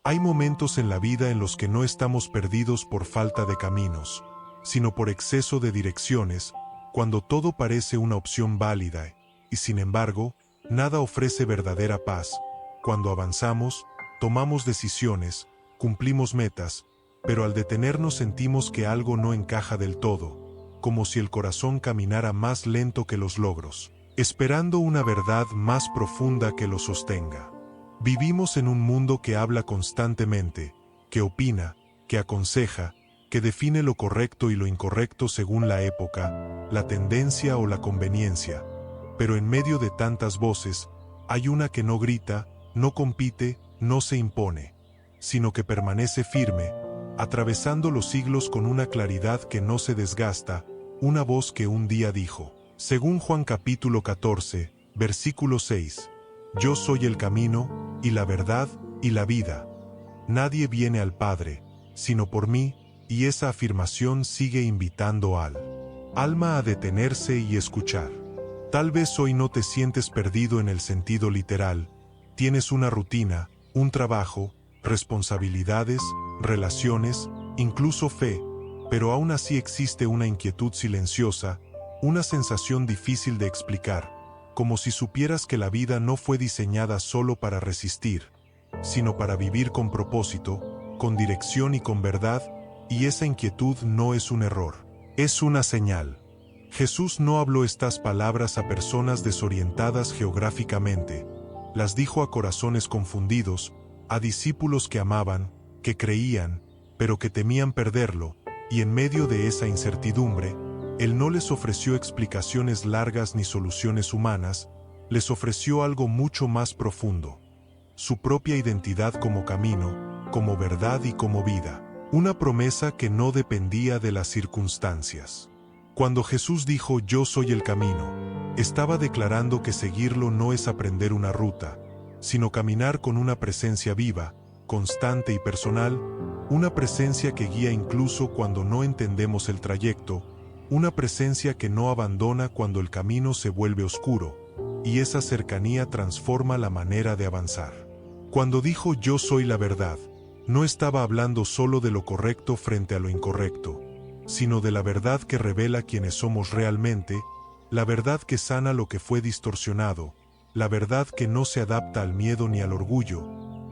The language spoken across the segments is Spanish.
Hay momentos en la vida en los que no estamos perdidos por falta de caminos, sino por exceso de direcciones, cuando todo parece una opción válida, y sin embargo, nada ofrece verdadera paz. Cuando avanzamos, tomamos decisiones, cumplimos metas, pero al detenernos sentimos que algo no encaja del todo, como si el corazón caminara más lento que los logros, esperando una verdad más profunda que lo sostenga. Vivimos en un mundo que habla constantemente, que opina, que aconseja, que define lo correcto y lo incorrecto según la época, la tendencia o la conveniencia. Pero en medio de tantas voces, hay una que no grita, no compite, no se impone, sino que permanece firme, atravesando los siglos con una claridad que no se desgasta, una voz que un día dijo, según Juan capítulo 14, versículo 6, «Yo soy el camino, y la verdad, y la vida. Nadie viene al Padre, sino por mí», y esa afirmación sigue invitando al alma a detenerse y escuchar. Tal vez hoy no te sientes perdido en el sentido literal, tienes una rutina, un trabajo, responsabilidades, relaciones, incluso fe, pero aún así existe una inquietud silenciosa, una sensación difícil de explicar, como si supieras que la vida no fue diseñada solo para resistir, sino para vivir con propósito, con dirección y con verdad, y esa inquietud no es un error, es una señal. Jesús no habló estas palabras a personas desorientadas geográficamente, las dijo a corazones confundidos, a discípulos que amaban, que creían, pero que temían perderlo, y en medio de esa incertidumbre, Él no les ofreció explicaciones largas ni soluciones humanas, les ofreció algo mucho más profundo, su propia identidad como camino, como verdad y como vida, una promesa que no dependía de las circunstancias. Cuando Jesús dijo «Yo soy el camino», estaba declarando que seguirlo no es aprender una ruta, sino caminar con una presencia viva, constante y personal, una presencia que guía incluso cuando no entendemos el trayecto, una presencia que no abandona cuando el camino se vuelve oscuro, y esa cercanía transforma la manera de avanzar. Cuando dijo «Yo soy la verdad», no estaba hablando solo de lo correcto frente a lo incorrecto, sino de la verdad que revela quiénes somos realmente, la verdad que sana lo que fue distorsionado, la verdad que no se adapta al miedo ni al orgullo,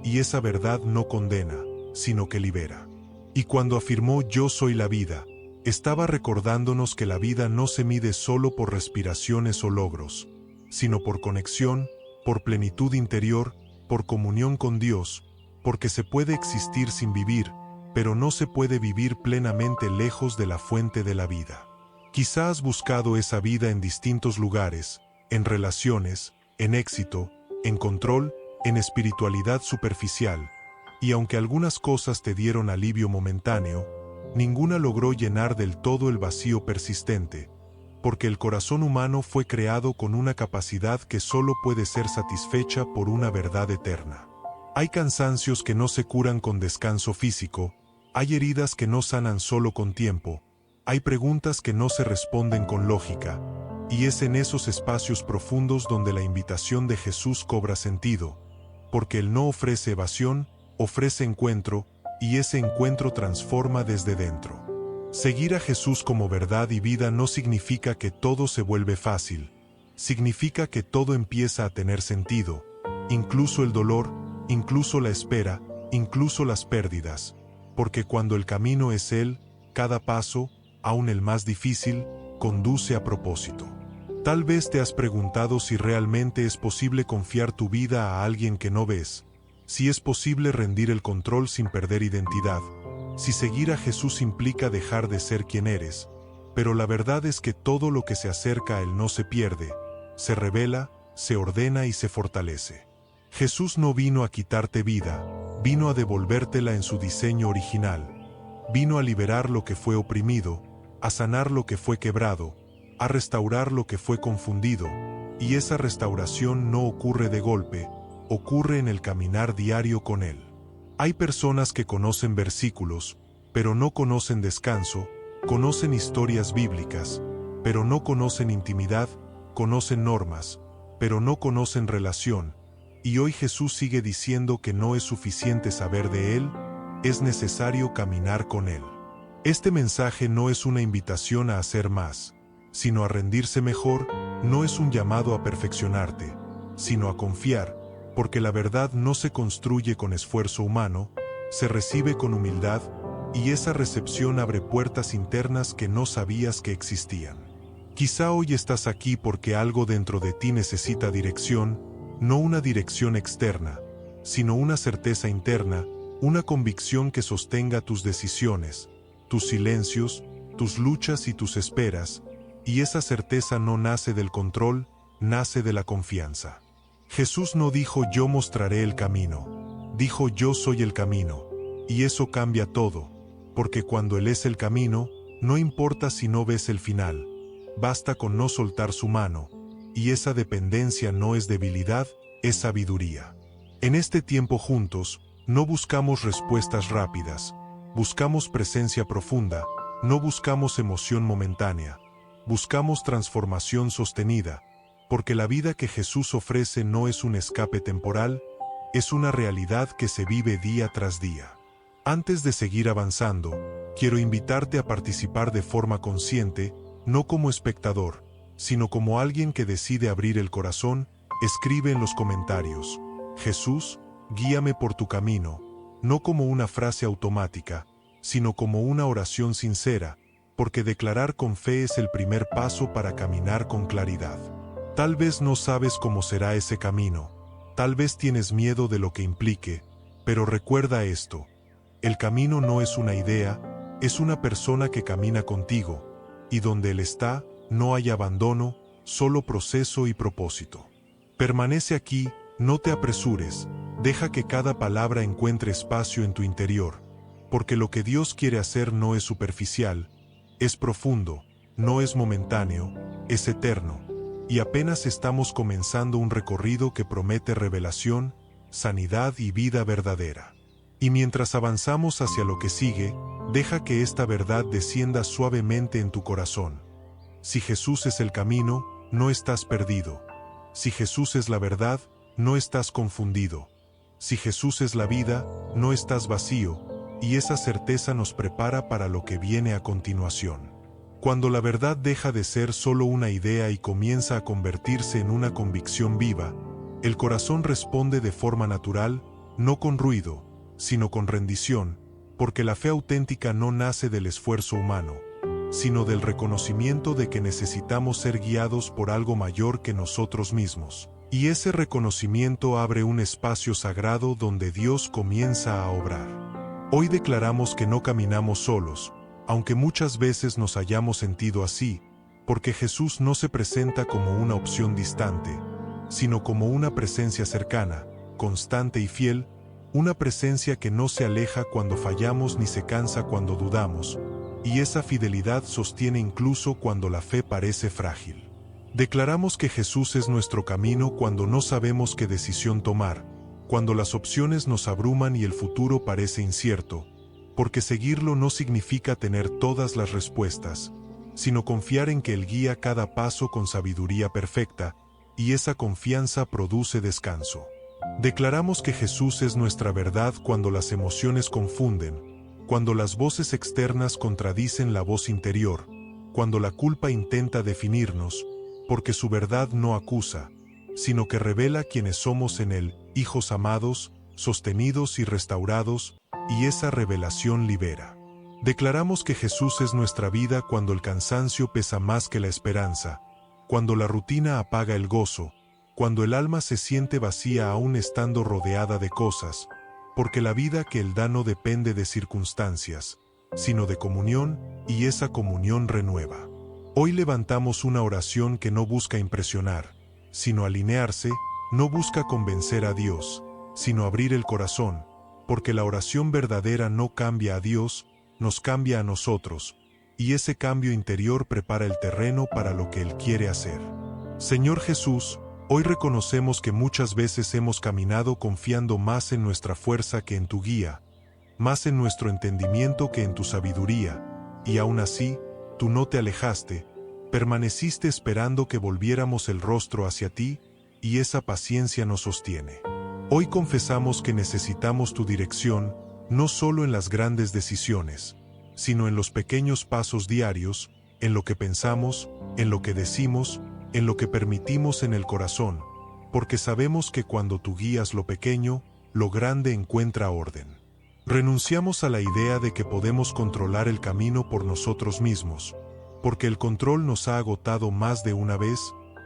y esa verdad no condena, sino que libera. Y cuando afirmó «Yo soy la vida», estaba recordándonos que la vida no se mide solo por respiraciones o logros, sino por conexión, por plenitud interior, por comunión con Dios, porque se puede existir sin vivir, pero no se puede vivir plenamente lejos de la fuente de la vida. Quizá has buscado esa vida en distintos lugares, en relaciones, en éxito, en control, en espiritualidad superficial, y aunque algunas cosas te dieron alivio momentáneo, ninguna logró llenar del todo el vacío persistente, porque el corazón humano fue creado con una capacidad que solo puede ser satisfecha por una verdad eterna. Hay cansancios que no se curan con descanso físico, hay heridas que no sanan solo con tiempo, hay preguntas que no se responden con lógica, y es en esos espacios profundos donde la invitación de Jesús cobra sentido, porque Él no ofrece evasión, ofrece encuentro, y ese encuentro transforma desde dentro. Seguir a Jesús como verdad y vida no significa que todo se vuelve fácil, significa que todo empieza a tener sentido, incluso el dolor, incluso la espera, incluso las pérdidas, porque cuando el camino es Él, cada paso, aun el más difícil, conduce a propósito. Tal vez te has preguntado si realmente es posible confiar tu vida a alguien que no ves, si es posible rendir el control sin perder identidad, si seguir a Jesús implica dejar de ser quien eres, pero la verdad es que todo lo que se acerca a Él no se pierde, se revela, se ordena y se fortalece. Jesús no vino a quitarte vida, vino a devolvértela en su diseño original, vino a liberar lo que fue oprimido, a sanar lo que fue quebrado, a restaurar lo que fue confundido, y esa restauración no ocurre de golpe, ocurre en el caminar diario con Él. Hay personas que conocen versículos, pero no conocen descanso, conocen historias bíblicas, pero no conocen intimidad, conocen normas, pero no conocen relación, y hoy Jesús sigue diciendo que no es suficiente saber de Él, es necesario caminar con Él. Este mensaje no es una invitación a hacer más, sino a rendirse mejor, no es un llamado a perfeccionarte, sino a confiar, porque la verdad no se construye con esfuerzo humano, se recibe con humildad, y esa recepción abre puertas internas que no sabías que existían. Quizá hoy estás aquí porque algo dentro de ti necesita dirección, no una dirección externa, sino una certeza interna, una convicción que sostenga tus decisiones, tus silencios, tus luchas y tus esperas, y esa certeza no nace del control, nace de la confianza. Jesús no dijo yo mostraré el camino, dijo yo soy el camino, y eso cambia todo, porque cuando Él es el camino, no importa si no ves el final, basta con no soltar su mano, y esa dependencia no es debilidad, es sabiduría. En este tiempo juntos, no buscamos respuestas rápidas, buscamos presencia profunda, no buscamos emoción momentánea, buscamos transformación sostenida, porque la vida que Jesús ofrece no es un escape temporal, es una realidad que se vive día tras día. Antes de seguir avanzando, quiero invitarte a participar de forma consciente, no como espectador, sino como alguien que decide abrir el corazón. Escribe en los comentarios: Jesús, guíame por tu camino, no como una frase automática, sino como una oración sincera, porque declarar con fe es el primer paso para caminar con claridad. Tal vez no sabes cómo será ese camino, tal vez tienes miedo de lo que implique, pero recuerda esto: el camino no es una idea, es una persona que camina contigo, y donde Él está, no hay abandono, solo proceso y propósito. Permanece aquí, no te apresures, deja que cada palabra encuentre espacio en tu interior, porque lo que Dios quiere hacer no es superficial, es profundo, no es momentáneo, es eterno, y apenas estamos comenzando un recorrido que promete revelación, sanidad y vida verdadera. Y mientras avanzamos hacia lo que sigue, deja que esta verdad descienda suavemente en tu corazón. Si Jesús es el camino, no estás perdido. Si Jesús es la verdad, no estás confundido. Si Jesús es la vida, no estás vacío, y esa certeza nos prepara para lo que viene a continuación. Cuando la verdad deja de ser solo una idea y comienza a convertirse en una convicción viva, el corazón responde de forma natural, no con ruido, sino con rendición, porque la fe auténtica no nace del esfuerzo humano, sino del reconocimiento de que necesitamos ser guiados por algo mayor que nosotros mismos. Y ese reconocimiento abre un espacio sagrado donde Dios comienza a obrar. Hoy declaramos que no caminamos solos, aunque muchas veces nos hayamos sentido así, porque Jesús no se presenta como una opción distante, sino como una presencia cercana, constante y fiel, una presencia que no se aleja cuando fallamos ni se cansa cuando dudamos, y esa fidelidad sostiene incluso cuando la fe parece frágil. Declaramos que Jesús es nuestro camino cuando no sabemos qué decisión tomar, cuando las opciones nos abruman y el futuro parece incierto, porque seguirlo no significa tener todas las respuestas, sino confiar en que Él guía cada paso con sabiduría perfecta, y esa confianza produce descanso. Declaramos que Jesús es nuestra verdad cuando las emociones confunden, cuando las voces externas contradicen la voz interior, cuando la culpa intenta definirnos, porque su verdad no acusa, sino que revela quiénes somos en Él, hijos amados, sostenidos y restaurados, y esa revelación libera. Declaramos que Jesús es nuestra vida cuando el cansancio pesa más que la esperanza, cuando la rutina apaga el gozo, cuando el alma se siente vacía aún estando rodeada de cosas, porque la vida que Él da no depende de circunstancias, sino de comunión, y esa comunión renueva. Hoy levantamos una oración que no busca impresionar, sino alinearse, no busca convencer a Dios, sino abrir el corazón, porque la oración verdadera no cambia a Dios, nos cambia a nosotros, y ese cambio interior prepara el terreno para lo que Él quiere hacer. Señor Jesús, hoy reconocemos que muchas veces hemos caminado confiando más en nuestra fuerza que en tu guía, más en nuestro entendimiento que en tu sabiduría, y aún así, tú no te alejaste, permaneciste esperando que volviéramos el rostro hacia ti, y esa paciencia nos sostiene. Hoy confesamos que necesitamos tu dirección, no solo en las grandes decisiones, sino en los pequeños pasos diarios, en lo que pensamos, en lo que decimos, en lo que permitimos en el corazón, porque sabemos que cuando tú guías lo pequeño, lo grande encuentra orden. Renunciamos a la idea de que podemos controlar el camino por nosotros mismos, porque el control nos ha agotado más de una vez,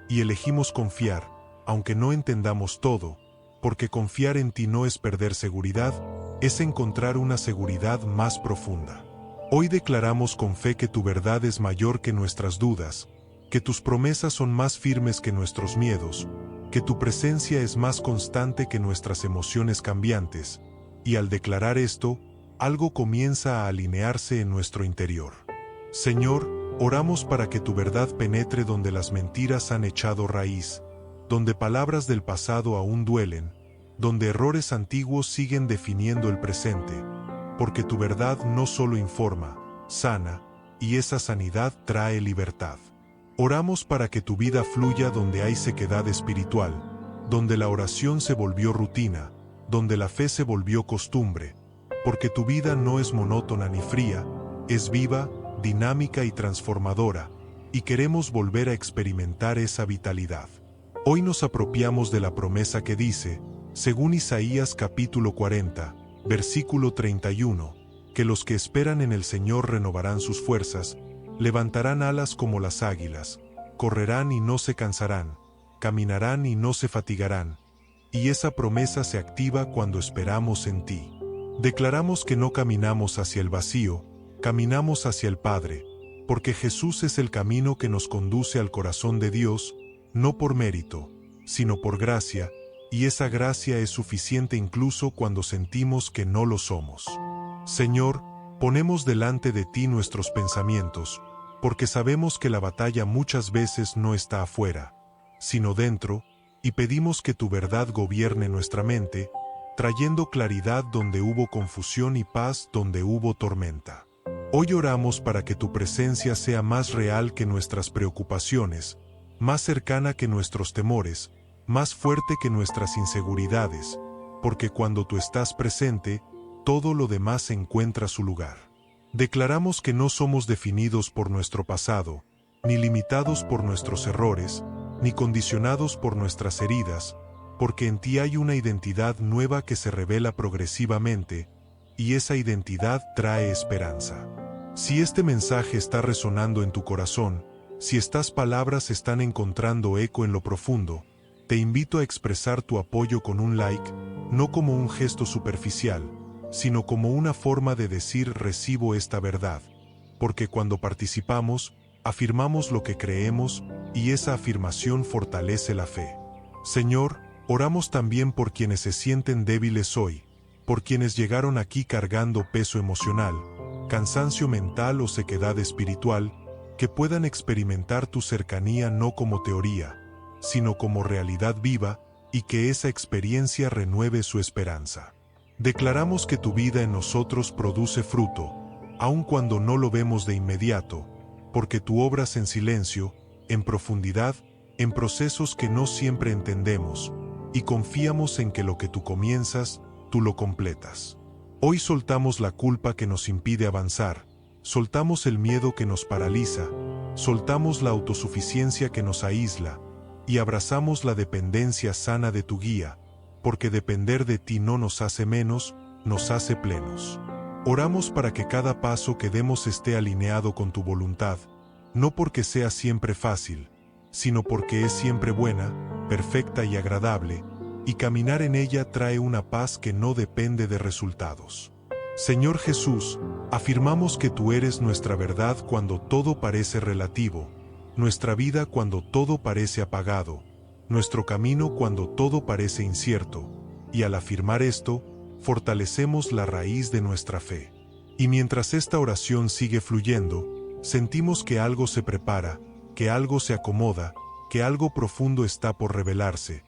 y elegimos confiar, aunque no entendamos todo, porque confiar en ti no es perder seguridad, es encontrar una seguridad más profunda. Hoy declaramos con fe que tu verdad es mayor que nuestras dudas, que tus promesas son más firmes que nuestros miedos, que tu presencia es más constante que nuestras emociones cambiantes, y al declarar esto, algo comienza a alinearse en nuestro interior. Señor, oramos para que tu verdad penetre donde las mentiras han echado raíz, donde palabras del pasado aún duelen, donde errores antiguos siguen definiendo el presente, porque tu verdad no solo informa, sana, y esa sanidad trae libertad. Oramos para que tu vida fluya donde hay sequedad espiritual, donde la oración se volvió rutina, donde la fe se volvió costumbre, porque tu vida no es monótona ni fría, es viva, dinámica y transformadora, y queremos volver a experimentar esa vitalidad. Hoy nos apropiamos de la promesa que dice, según Isaías capítulo 40, versículo 31, que los que esperan en el Señor renovarán sus fuerzas, levantarán alas como las águilas, correrán y no se cansarán, caminarán y no se fatigarán, y esa promesa se activa cuando esperamos en ti. Declaramos que no caminamos hacia el vacío, caminamos hacia el Padre, porque Jesús es el camino que nos conduce al corazón de Dios, no por mérito, sino por gracia, y esa gracia es suficiente incluso cuando sentimos que no lo somos. Señor, ponemos delante de ti nuestros pensamientos, porque sabemos que la batalla muchas veces no está afuera, sino dentro, y pedimos que tu verdad gobierne nuestra mente, trayendo claridad donde hubo confusión y paz donde hubo tormenta. Hoy oramos para que tu presencia sea más real que nuestras preocupaciones, más cercana que nuestros temores, más fuerte que nuestras inseguridades, porque cuando tú estás presente, todo lo demás encuentra su lugar. Declaramos que no somos definidos por nuestro pasado, ni limitados por nuestros errores, ni condicionados por nuestras heridas, porque en ti hay una identidad nueva que se revela progresivamente, y esa identidad trae esperanza. Si este mensaje está resonando en tu corazón, si estas palabras están encontrando eco en lo profundo, te invito a expresar tu apoyo con un like, no como un gesto superficial, sino como una forma de decir recibo esta verdad, porque cuando participamos, afirmamos lo que creemos, y esa afirmación fortalece la fe. Señor, oramos también por quienes se sienten débiles hoy, por quienes llegaron aquí cargando peso emocional, cansancio mental o sequedad espiritual, que puedan experimentar tu cercanía no como teoría, sino como realidad viva, y que esa experiencia renueve su esperanza. Declaramos que tu vida en nosotros produce fruto, aun cuando no lo vemos de inmediato, porque tú obras en silencio, en profundidad, en procesos que no siempre entendemos, y confiamos en que lo que tú comienzas, tú lo completas. Hoy soltamos la culpa que nos impide avanzar, soltamos el miedo que nos paraliza, soltamos la autosuficiencia que nos aísla, y abrazamos la dependencia sana de tu guía, porque depender de ti no nos hace menos, nos hace plenos. Oramos para que cada paso que demos esté alineado con tu voluntad, no porque sea siempre fácil, sino porque es siempre buena, perfecta y agradable, y caminar en ella trae una paz que no depende de resultados. Señor Jesús, afirmamos que tú eres nuestra verdad cuando todo parece relativo, nuestra vida cuando todo parece apagado, nuestro camino cuando todo parece incierto, y al afirmar esto, fortalecemos la raíz de nuestra fe. Y mientras esta oración sigue fluyendo, sentimos que algo se prepara, que algo se acomoda, que algo profundo está por revelarse,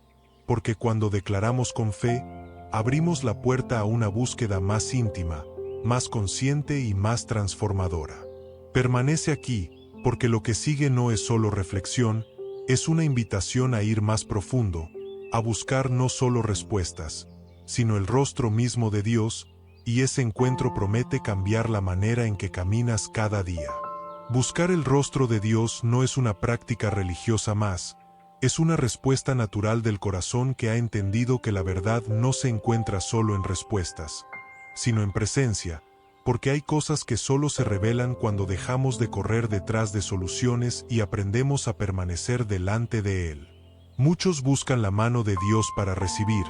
porque cuando declaramos con fe, abrimos la puerta a una búsqueda más íntima, más consciente y más transformadora. Permanece aquí, porque lo que sigue no es solo reflexión, es una invitación a ir más profundo, a buscar no solo respuestas, sino el rostro mismo de Dios, y ese encuentro promete cambiar la manera en que caminas cada día. Buscar el rostro de Dios no es una práctica religiosa más, es una respuesta natural del corazón que ha entendido que la verdad no se encuentra solo en respuestas, sino en presencia, porque hay cosas que solo se revelan cuando dejamos de correr detrás de soluciones y aprendemos a permanecer delante de Él. Muchos buscan la mano de Dios para recibir,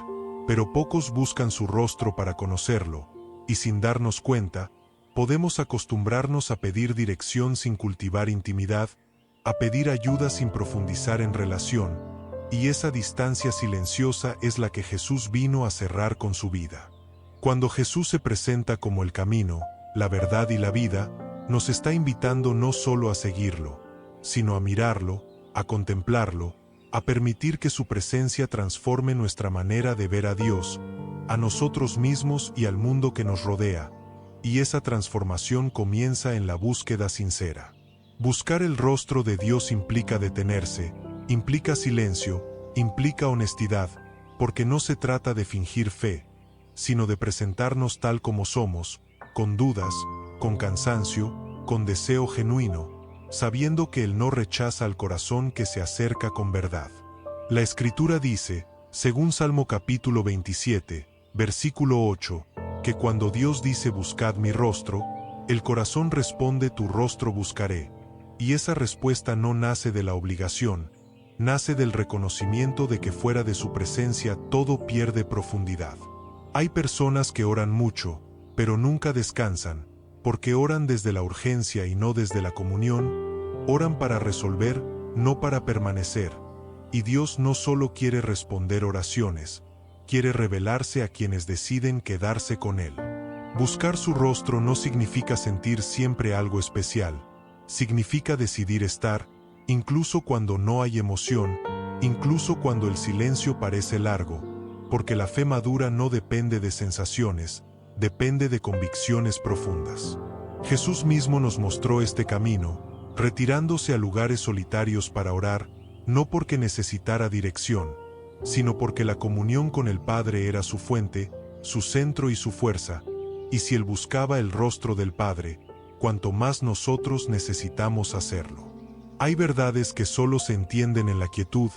pero pocos buscan su rostro para conocerlo, y sin darnos cuenta, podemos acostumbrarnos a pedir dirección sin cultivar intimidad, a pedir ayuda sin profundizar en relación, y esa distancia silenciosa es la que Jesús vino a cerrar con su vida. Cuando Jesús se presenta como el camino, la verdad y la vida, nos está invitando no solo a seguirlo, sino a mirarlo, a contemplarlo, a permitir que su presencia transforme nuestra manera de ver a Dios, a nosotros mismos y al mundo que nos rodea, y esa transformación comienza en la búsqueda sincera. Buscar el rostro de Dios implica detenerse, implica silencio, implica honestidad, porque no se trata de fingir fe, sino de presentarnos tal como somos, con dudas, con cansancio, con deseo genuino, sabiendo que Él no rechaza al corazón que se acerca con verdad. La Escritura dice, según Salmo capítulo 27, versículo 8, que cuando Dios dice buscad mi rostro, el corazón responde tu rostro buscaré, y esa respuesta no nace de la obligación, nace del reconocimiento de que fuera de su presencia todo pierde profundidad. Hay personas que oran mucho, pero nunca descansan, porque oran desde la urgencia y no desde la comunión, oran para resolver, no para permanecer, y Dios no solo quiere responder oraciones, quiere revelarse a quienes deciden quedarse con Él. Buscar su rostro no significa sentir siempre algo especial, significa decidir estar, incluso cuando no hay emoción, incluso cuando el silencio parece largo, porque la fe madura no depende de sensaciones, depende de convicciones profundas. Jesús mismo nos mostró este camino, retirándose a lugares solitarios para orar, no porque necesitara dirección, sino porque la comunión con el Padre era su fuente, su centro y su fuerza, y si Él buscaba el rostro del Padre, cuanto más nosotros necesitamos hacerlo. Hay verdades que solo se entienden en la quietud,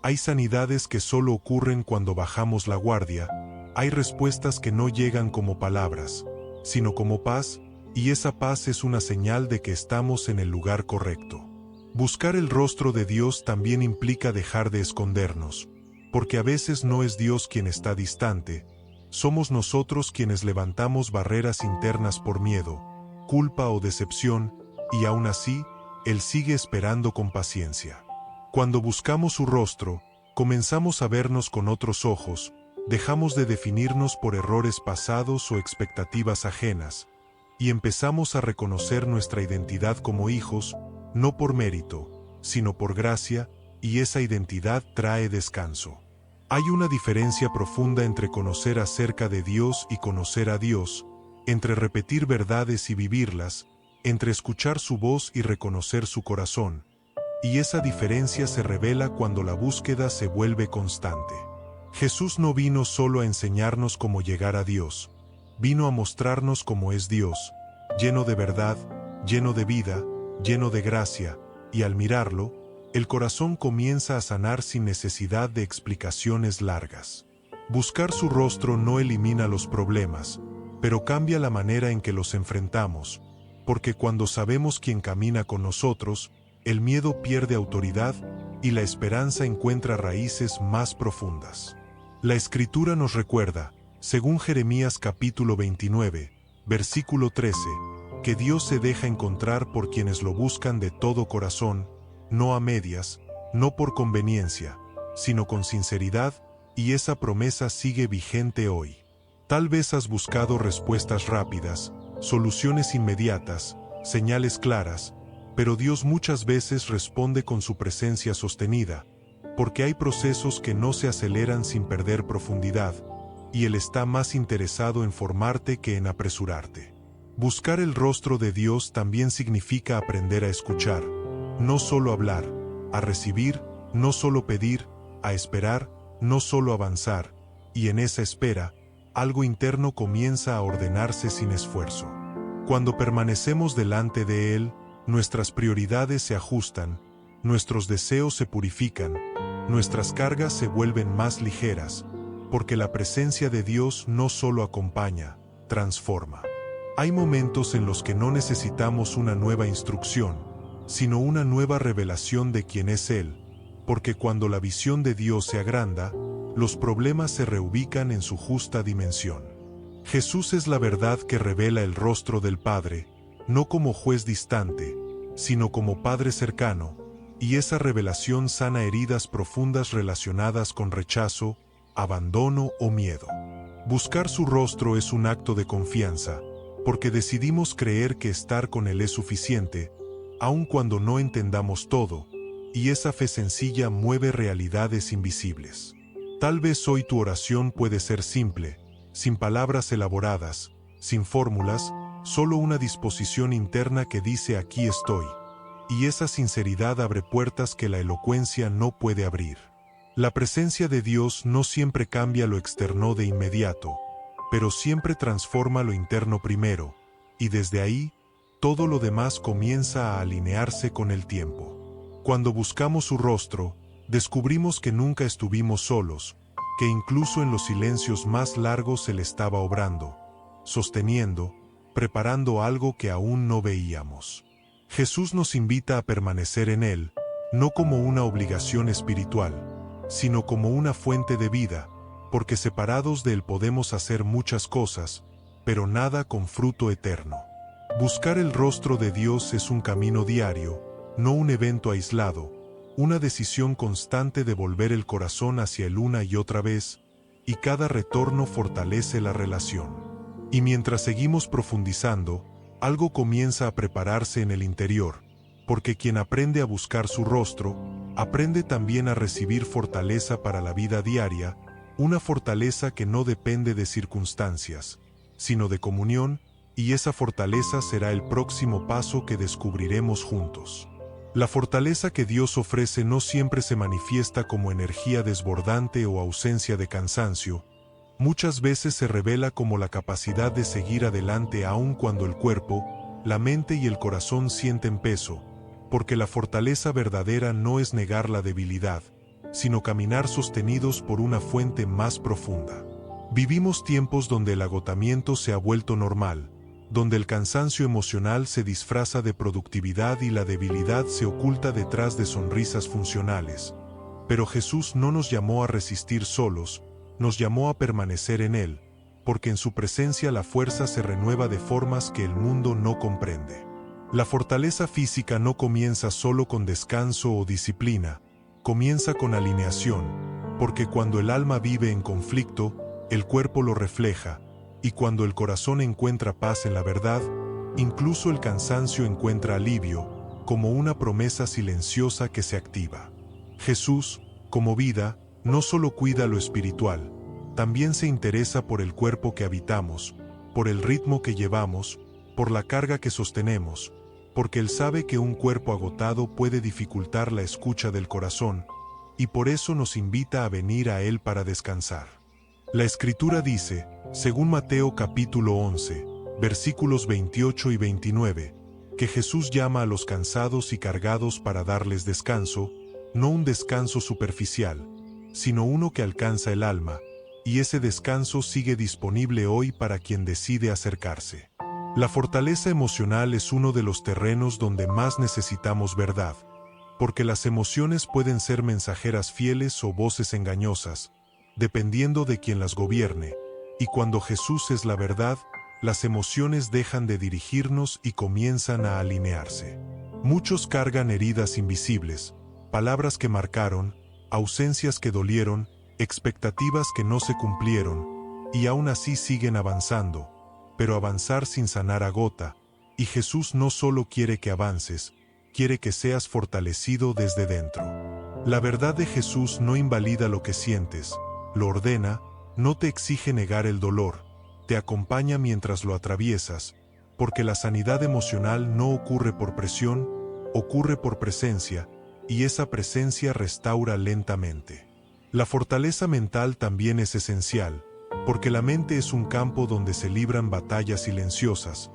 hay sanidades que solo ocurren cuando bajamos la guardia, hay respuestas que no llegan como palabras, sino como paz, y esa paz es una señal de que estamos en el lugar correcto. Buscar el rostro de Dios también implica dejar de escondernos, porque a veces no es Dios quien está distante, somos nosotros quienes levantamos barreras internas por miedo, culpa o decepción, y aún así, Él sigue esperando con paciencia. Cuando buscamos su rostro, comenzamos a vernos con otros ojos, dejamos de definirnos por errores pasados o expectativas ajenas, y empezamos a reconocer nuestra identidad como hijos, no por mérito, sino por gracia, y esa identidad trae descanso. Hay una diferencia profunda entre conocer acerca de Dios y conocer a Dios, entre repetir verdades y vivirlas, entre escuchar su voz y reconocer su corazón, y esa diferencia se revela cuando la búsqueda se vuelve constante. Jesús no vino solo a enseñarnos cómo llegar a Dios, vino a mostrarnos cómo es Dios, lleno de verdad, lleno de vida, lleno de gracia, y al mirarlo, el corazón comienza a sanar sin necesidad de explicaciones largas. Buscar su rostro no elimina los problemas, pero cambia la manera en que los enfrentamos, porque cuando sabemos quién camina con nosotros, el miedo pierde autoridad y la esperanza encuentra raíces más profundas. La Escritura nos recuerda, según Jeremías capítulo 29, versículo 13, que Dios se deja encontrar por quienes lo buscan de todo corazón, no a medias, no por conveniencia, sino con sinceridad, y esa promesa sigue vigente hoy. Tal vez has buscado respuestas rápidas, soluciones inmediatas, señales claras, pero Dios muchas veces responde con su presencia sostenida, porque hay procesos que no se aceleran sin perder profundidad, y Él está más interesado en formarte que en apresurarte. Buscar el rostro de Dios también significa aprender a escuchar, no solo hablar, a recibir, no solo pedir, a esperar, no solo avanzar, y en esa espera, algo interno comienza a ordenarse sin esfuerzo. Cuando permanecemos delante de Él, nuestras prioridades se ajustan, nuestros deseos se purifican, nuestras cargas se vuelven más ligeras, porque la presencia de Dios no solo acompaña, transforma. Hay momentos en los que no necesitamos una nueva instrucción, sino una nueva revelación de quién es Él, porque cuando la visión de Dios se agranda, los problemas se reubican en su justa dimensión. Jesús es la verdad que revela el rostro del Padre, no como juez distante, sino como Padre cercano, y esa revelación sana heridas profundas relacionadas con rechazo, abandono o miedo. Buscar su rostro es un acto de confianza, porque decidimos creer que estar con Él es suficiente, aun cuando no entendamos todo, y esa fe sencilla mueve realidades invisibles. Tal vez hoy tu oración puede ser simple, sin palabras elaboradas, sin fórmulas, solo una disposición interna que dice aquí estoy. Y esa sinceridad abre puertas que la elocuencia no puede abrir. La presencia de Dios no siempre cambia lo externo de inmediato, pero siempre transforma lo interno primero, y desde ahí, todo lo demás comienza a alinearse con el tiempo. Cuando buscamos su rostro, descubrimos que nunca estuvimos solos, que incluso en los silencios más largos Él estaba obrando, sosteniendo, preparando algo que aún no veíamos. Jesús nos invita a permanecer en Él, no como una obligación espiritual, sino como una fuente de vida, porque separados de Él podemos hacer muchas cosas, pero nada con fruto eterno. Buscar el rostro de Dios es un camino diario, no un evento aislado, una decisión constante de volver el corazón hacia Él una y otra vez, y cada retorno fortalece la relación. Y mientras seguimos profundizando, algo comienza a prepararse en el interior, porque quien aprende a buscar su rostro, aprende también a recibir fortaleza para la vida diaria, una fortaleza que no depende de circunstancias, sino de comunión, y esa fortaleza será el próximo paso que descubriremos juntos. La fortaleza que Dios ofrece no siempre se manifiesta como energía desbordante o ausencia de cansancio. Muchas veces se revela como la capacidad de seguir adelante aun cuando el cuerpo, la mente y el corazón sienten peso, porque la fortaleza verdadera no es negar la debilidad, sino caminar sostenidos por una fuente más profunda. Vivimos tiempos donde el agotamiento se ha vuelto normal, donde el cansancio emocional se disfraza de productividad y la debilidad se oculta detrás de sonrisas funcionales. Pero Jesús no nos llamó a resistir solos, nos llamó a permanecer en Él, porque en su presencia la fuerza se renueva de formas que el mundo no comprende. La fortaleza física no comienza solo con descanso o disciplina, comienza con alineación, porque cuando el alma vive en conflicto, el cuerpo lo refleja, y cuando el corazón encuentra paz en la verdad, incluso el cansancio encuentra alivio, como una promesa silenciosa que se activa. Jesús, como vida, no solo cuida lo espiritual, también se interesa por el cuerpo que habitamos, por el ritmo que llevamos, por la carga que sostenemos, porque Él sabe que un cuerpo agotado puede dificultar la escucha del corazón, y por eso nos invita a venir a Él para descansar. La Escritura dice, según Mateo capítulo 11, versículos 28 y 29, que Jesús llama a los cansados y cargados para darles descanso, no un descanso superficial, sino uno que alcanza el alma, y ese descanso sigue disponible hoy para quien decide acercarse. La fortaleza emocional es uno de los terrenos donde más necesitamos verdad, porque las emociones pueden ser mensajeras fieles o voces engañosas, dependiendo de quien las gobierne, y cuando Jesús es la verdad, las emociones dejan de dirigirnos y comienzan a alinearse. Muchos cargan heridas invisibles, palabras que marcaron, ausencias que dolieron, expectativas que no se cumplieron, y aún así siguen avanzando, pero avanzar sin sanar agota, y Jesús no solo quiere que avances, quiere que seas fortalecido desde dentro. La verdad de Jesús no invalida lo que sientes, lo ordena, no te exige negar el dolor, te acompaña mientras lo atraviesas, porque la sanidad emocional no ocurre por presión, ocurre por presencia, y esa presencia restaura lentamente. La fortaleza mental también es esencial, porque la mente es un campo donde se libran batallas silenciosas,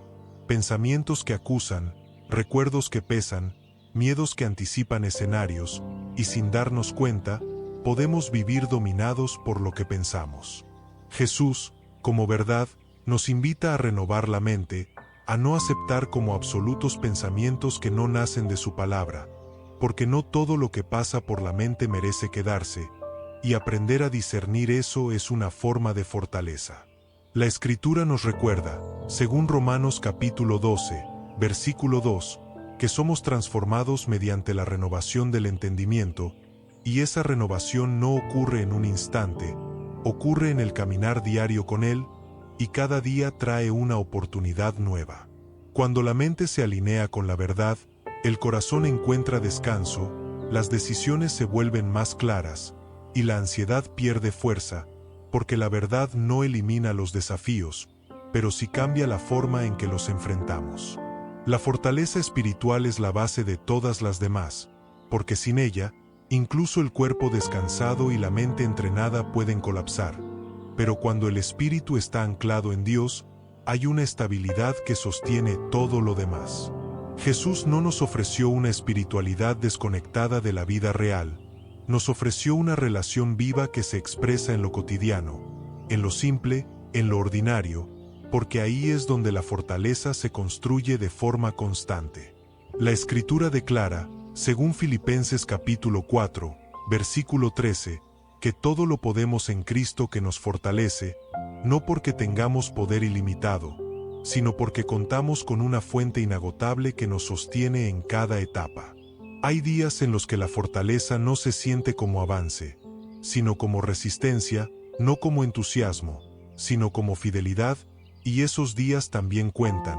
pensamientos que acusan, recuerdos que pesan, miedos que anticipan escenarios, y sin darnos cuenta, podemos vivir dominados por lo que pensamos. Jesús, como verdad, nos invita a renovar la mente, a no aceptar como absolutos pensamientos que no nacen de su palabra, porque no todo lo que pasa por la mente merece quedarse, y aprender a discernir eso es una forma de fortaleza. La Escritura nos recuerda, según Romanos capítulo 12, versículo 2, que somos transformados mediante la renovación del entendimiento, y esa renovación no ocurre en un instante, ocurre en el caminar diario con Él, y cada día trae una oportunidad nueva. Cuando la mente se alinea con la verdad, el corazón encuentra descanso, las decisiones se vuelven más claras, y la ansiedad pierde fuerza, porque la verdad no elimina los desafíos, pero sí cambia la forma en que los enfrentamos. La fortaleza espiritual es la base de todas las demás, porque sin ella, incluso el cuerpo descansado y la mente entrenada pueden colapsar, pero cuando el espíritu está anclado en Dios, hay una estabilidad que sostiene todo lo demás. Jesús no nos ofreció una espiritualidad desconectada de la vida real, nos ofreció una relación viva que se expresa en lo cotidiano, en lo simple, en lo ordinario, porque ahí es donde la fortaleza se construye de forma constante. La Escritura declara, según Filipenses capítulo 4, versículo 13, que todo lo podemos en Cristo que nos fortalece, no porque tengamos poder ilimitado, sino porque contamos con una fuente inagotable que nos sostiene en cada etapa. Hay días en los que la fortaleza no se siente como avance, sino como resistencia, no como entusiasmo, sino como fidelidad, y esos días también cuentan,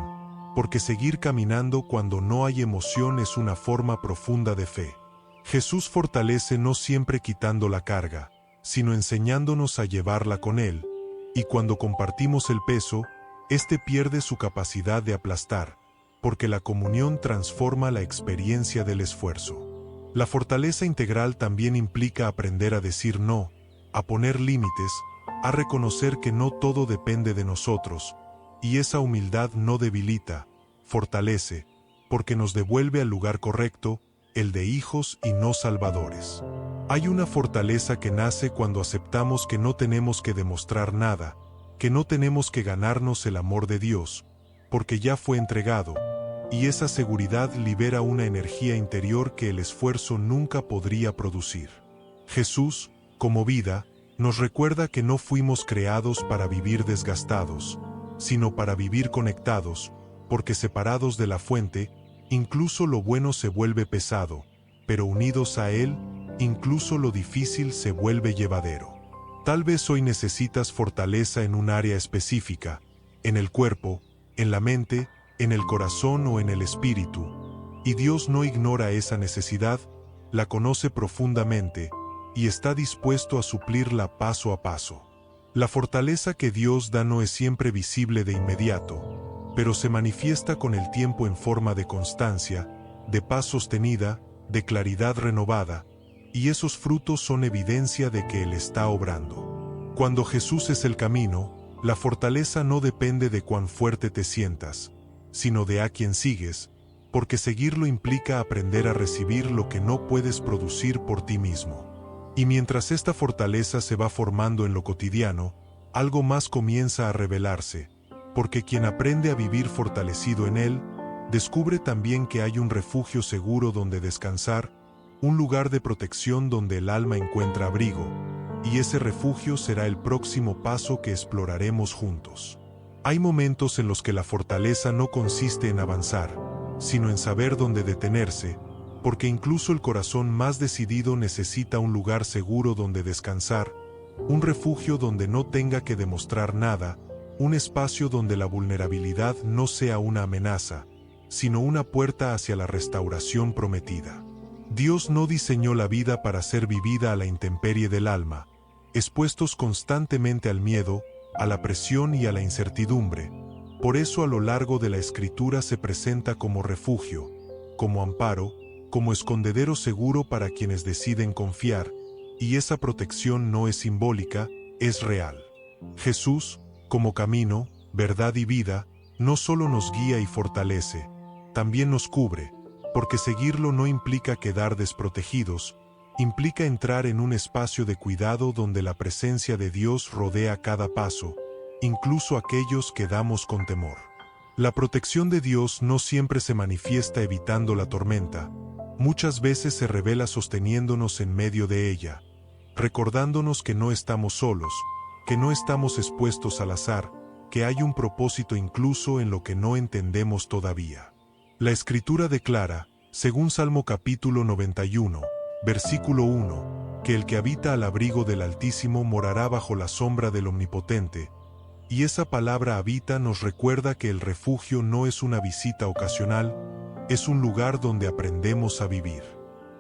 porque seguir caminando cuando no hay emoción es una forma profunda de fe. Jesús fortalece no siempre quitando la carga, sino enseñándonos a llevarla con Él, y cuando compartimos el peso, éste pierde su capacidad de aplastar, porque la comunión transforma la experiencia del esfuerzo. La fortaleza integral también implica aprender a decir no, a poner límites, a reconocer que no todo depende de nosotros, y esa humildad no debilita, fortalece, porque nos devuelve al lugar correcto, el de hijos y no salvadores. Hay una fortaleza que nace cuando aceptamos que no tenemos que demostrar nada, que no tenemos que ganarnos el amor de Dios, porque ya fue entregado, y esa seguridad libera una energía interior que el esfuerzo nunca podría producir. Jesús, como vida, nos recuerda que no fuimos creados para vivir desgastados, sino para vivir conectados, porque separados de la fuente, incluso lo bueno se vuelve pesado, pero unidos a Él, incluso lo difícil se vuelve llevadero. Tal vez hoy necesitas fortaleza en un área específica, en el cuerpo, en la mente, en el corazón o en el espíritu, y Dios no ignora esa necesidad, la conoce profundamente, y está dispuesto a suplirla paso a paso. La fortaleza que Dios da no es siempre visible de inmediato, pero se manifiesta con el tiempo en forma de constancia, de paz sostenida, de claridad renovada, y esos frutos son evidencia de que Él está obrando. Cuando Jesús es el camino, la fortaleza no depende de cuán fuerte te sientas, sino de a quién sigues, porque seguirlo implica aprender a recibir lo que no puedes producir por ti mismo. Y mientras esta fortaleza se va formando en lo cotidiano, algo más comienza a revelarse, porque quien aprende a vivir fortalecido en Él, descubre también que hay un refugio seguro donde descansar, un lugar de protección donde el alma encuentra abrigo, y ese refugio será el próximo paso que exploraremos juntos. Hay momentos en los que la fortaleza no consiste en avanzar, sino en saber dónde detenerse, porque incluso el corazón más decidido necesita un lugar seguro donde descansar, un refugio donde no tenga que demostrar nada, un espacio donde la vulnerabilidad no sea una amenaza, sino una puerta hacia la restauración prometida. Dios no diseñó la vida para ser vivida a la intemperie del alma, expuestos constantemente al miedo, a la presión y a la incertidumbre. Por eso a lo largo de la Escritura se presenta como refugio, como amparo, como escondedero seguro para quienes deciden confiar, y esa protección no es simbólica, es real. Jesús, como camino, verdad y vida, no solo nos guía y fortalece, también nos cubre, porque seguirlo no implica quedar desprotegidos, implica entrar en un espacio de cuidado donde la presencia de Dios rodea cada paso, incluso aquellos que damos con temor. La protección de Dios no siempre se manifiesta evitando la tormenta, muchas veces se revela sosteniéndonos en medio de ella, recordándonos que no estamos solos, que no estamos expuestos al azar, que hay un propósito incluso en lo que no entendemos todavía. La Escritura declara, según Salmo capítulo 91, versículo 1, que el que habita al abrigo del Altísimo morará bajo la sombra del Omnipotente, y esa palabra habita nos recuerda que el refugio no es una visita ocasional, es un lugar donde aprendemos a vivir.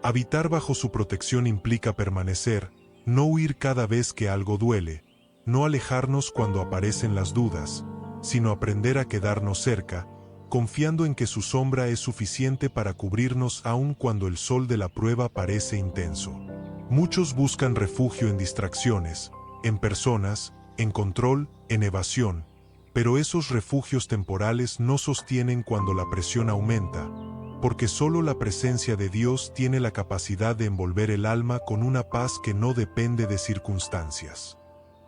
Habitar bajo su protección implica permanecer, no huir cada vez que algo duele, no alejarnos cuando aparecen las dudas, sino aprender a quedarnos cerca, confiando en que su sombra es suficiente para cubrirnos aun cuando el sol de la prueba parece intenso. Muchos buscan refugio en distracciones, en personas, en control, en evasión, pero esos refugios temporales no sostienen cuando la presión aumenta, porque solo la presencia de Dios tiene la capacidad de envolver el alma con una paz que no depende de circunstancias.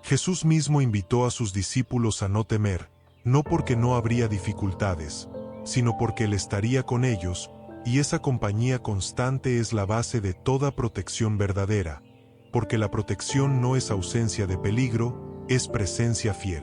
Jesús mismo invitó a sus discípulos a no temer, no porque no habría dificultades, sino porque Él estaría con ellos, y esa compañía constante es la base de toda protección verdadera, porque la protección no es ausencia de peligro, es presencia fiel.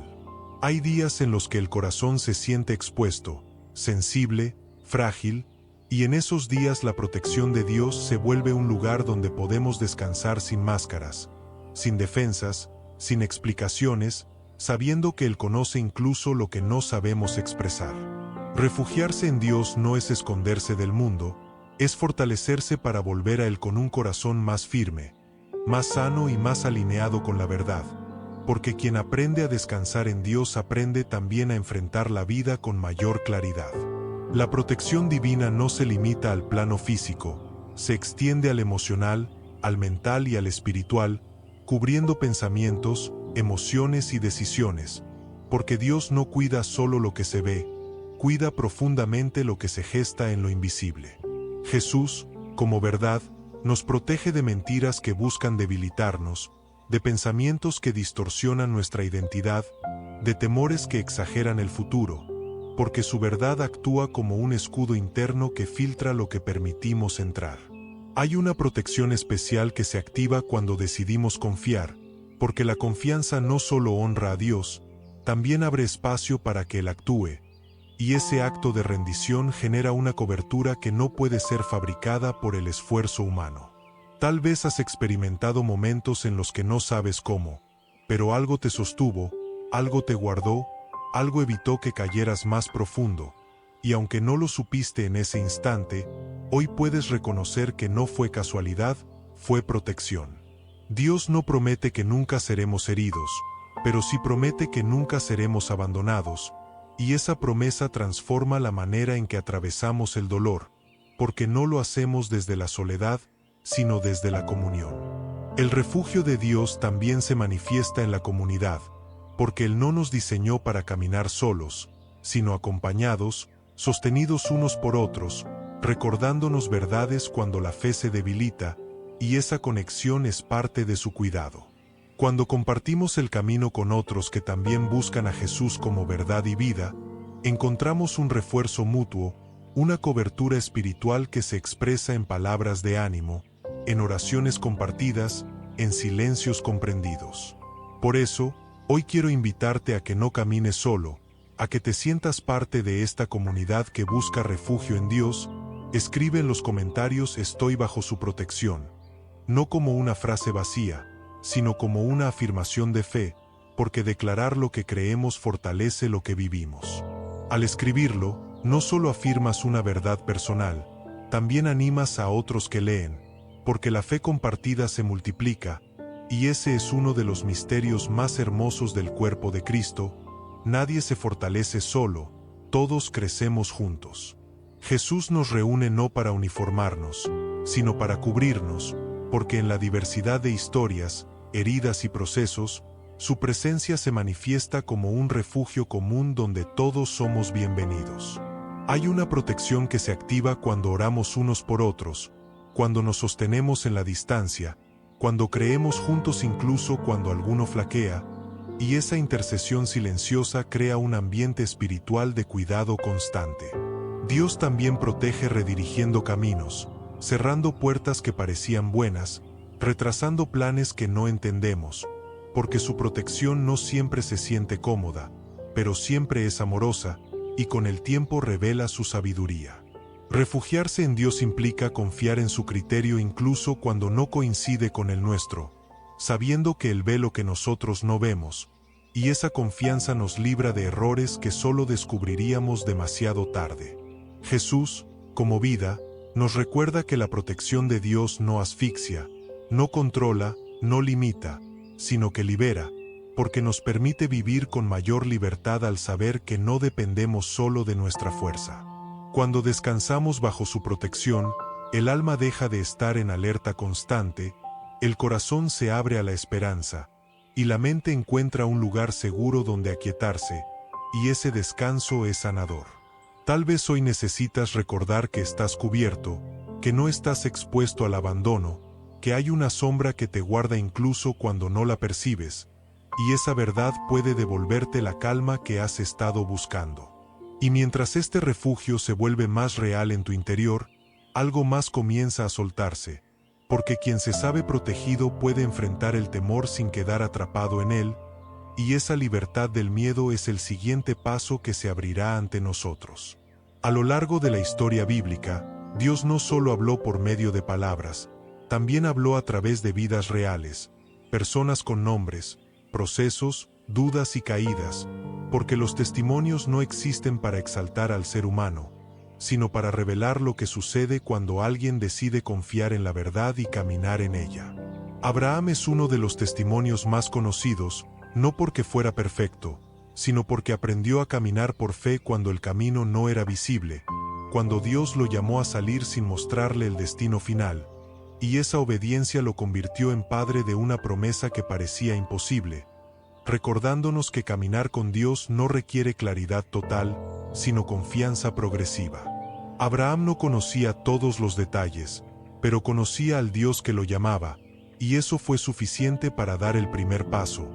Hay días en los que el corazón se siente expuesto, sensible, frágil, y en esos días la protección de Dios se vuelve un lugar donde podemos descansar sin máscaras, sin defensas, sin explicaciones, sabiendo que Él conoce incluso lo que no sabemos expresar. Refugiarse en Dios no es esconderse del mundo, es fortalecerse para volver a Él con un corazón más firme, más sano y más alineado con la verdad, porque quien aprende a descansar en Dios aprende también a enfrentar la vida con mayor claridad. La protección divina no se limita al plano físico, se extiende al emocional, al mental y al espiritual, cubriendo pensamientos, emociones y decisiones, porque Dios no cuida solo lo que se ve, cuida profundamente lo que se gesta en lo invisible. Jesús, como verdad, nos protege de mentiras que buscan debilitarnos, de pensamientos que distorsionan nuestra identidad, de temores que exageran el futuro, porque su verdad actúa como un escudo interno que filtra lo que permitimos entrar. Hay una protección especial que se activa cuando decidimos confiar, porque la confianza no solo honra a Dios, también abre espacio para que Él actúe, y ese acto de rendición genera una cobertura que no puede ser fabricada por el esfuerzo humano. Tal vez has experimentado momentos en los que no sabes cómo, pero algo te sostuvo, algo te guardó, algo evitó que cayeras más profundo, y aunque no lo supiste en ese instante, hoy puedes reconocer que no fue casualidad, fue protección. Dios no promete que nunca seremos heridos, pero sí promete que nunca seremos abandonados, y esa promesa transforma la manera en que atravesamos el dolor, porque no lo hacemos desde la soledad, sino desde la comunión. El refugio de Dios también se manifiesta en la comunidad, porque Él no nos diseñó para caminar solos, sino acompañados, sostenidos unos por otros, recordándonos verdades cuando la fe se debilita, y esa conexión es parte de su cuidado. Cuando compartimos el camino con otros que también buscan a Jesús como verdad y vida, encontramos un refuerzo mutuo, una cobertura espiritual que se expresa en palabras de ánimo, en oraciones compartidas, en silencios comprendidos. Por eso, hoy quiero invitarte a que no camines solo, a que te sientas parte de esta comunidad que busca refugio en Dios. Escribe en los comentarios "Estoy bajo su protección", no como una frase vacía, sino como una afirmación de fe, porque declarar lo que creemos fortalece lo que vivimos. Al escribirlo, no solo afirmas una verdad personal, también animas a otros que leen, porque la fe compartida se multiplica, y ese es uno de los misterios más hermosos del cuerpo de Cristo. Nadie se fortalece solo, todos crecemos juntos. Jesús nos reúne no para uniformarnos, sino para cubrirnos, porque en la diversidad de historias, heridas y procesos, su presencia se manifiesta como un refugio común donde todos somos bienvenidos. Hay una protección que se activa cuando oramos unos por otros, cuando nos sostenemos en la distancia, cuando creemos juntos incluso cuando alguno flaquea, y esa intercesión silenciosa crea un ambiente espiritual de cuidado constante. Dios también protege redirigiendo caminos, cerrando puertas que parecían buenas, retrasando planes que no entendemos, porque su protección no siempre se siente cómoda, pero siempre es amorosa, y con el tiempo revela su sabiduría. Refugiarse en Dios implica confiar en su criterio incluso cuando no coincide con el nuestro, sabiendo que Él ve lo que nosotros no vemos, y esa confianza nos libra de errores que solo descubriríamos demasiado tarde. Jesús, como vida, nos recuerda que la protección de Dios no asfixia, no controla, no limita, sino que libera, porque nos permite vivir con mayor libertad al saber que no dependemos solo de nuestra fuerza. Cuando descansamos bajo su protección, el alma deja de estar en alerta constante, el corazón se abre a la esperanza, y la mente encuentra un lugar seguro donde aquietarse, y ese descanso es sanador. Tal vez hoy necesitas recordar que estás cubierto, que no estás expuesto al abandono, que hay una sombra que te guarda incluso cuando no la percibes, y esa verdad puede devolverte la calma que has estado buscando. Y mientras este refugio se vuelve más real en tu interior, algo más comienza a soltarse, porque quien se sabe protegido puede enfrentar el temor sin quedar atrapado en él, y esa libertad del miedo es el siguiente paso que se abrirá ante nosotros. A lo largo de la historia bíblica, Dios no solo habló por medio de palabras, también habló a través de vidas reales, personas con nombres, procesos, dudas y caídas, porque los testimonios no existen para exaltar al ser humano, sino para revelar lo que sucede cuando alguien decide confiar en la verdad y caminar en ella. Abraham es uno de los testimonios más conocidos, no porque fuera perfecto, sino porque aprendió a caminar por fe cuando el camino no era visible, cuando Dios lo llamó a salir sin mostrarle el destino final, y esa obediencia lo convirtió en padre de una promesa que parecía imposible, recordándonos que caminar con Dios no requiere claridad total, sino confianza progresiva. Abraham no conocía todos los detalles, pero conocía al Dios que lo llamaba, y eso fue suficiente para dar el primer paso,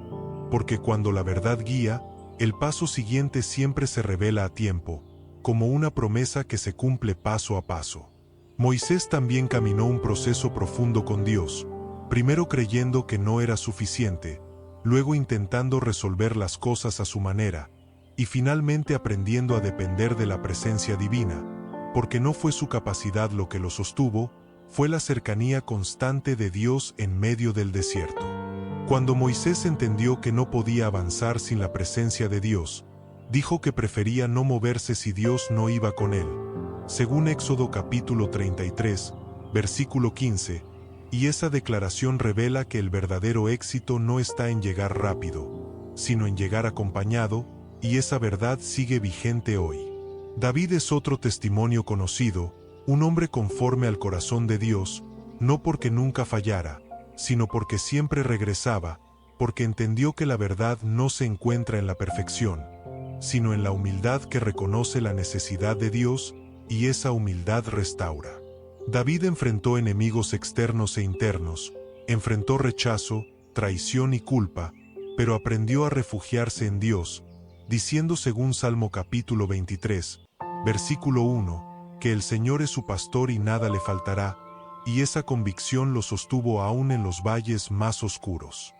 porque cuando la verdad guía, el paso siguiente siempre se revela a tiempo, como una promesa que se cumple paso a paso. Moisés también caminó un proceso profundo con Dios, primero creyendo que no era suficiente, luego intentando resolver las cosas a su manera, y finalmente aprendiendo a depender de la presencia divina, porque no fue su capacidad lo que lo sostuvo, fue la cercanía constante de Dios en medio del desierto. Cuando Moisés entendió que no podía avanzar sin la presencia de Dios, dijo que prefería no moverse si Dios no iba con él, según Éxodo capítulo 33, versículo 15, y esa declaración revela que el verdadero éxito no está en llegar rápido, sino en llegar acompañado, y esa verdad sigue vigente hoy. David es otro testimonio conocido, un hombre conforme al corazón de Dios, no porque nunca fallara, sino porque siempre regresaba, porque entendió que la verdad no se encuentra en la perfección, sino en la humildad que reconoce la necesidad de Dios, y esa humildad restaura. David enfrentó enemigos externos e internos, enfrentó rechazo, traición y culpa, pero aprendió a refugiarse en Dios, diciendo según Salmo capítulo 23, versículo 1, que el Señor es su pastor y nada le faltará, y esa convicción lo sostuvo aún en los valles más oscuros.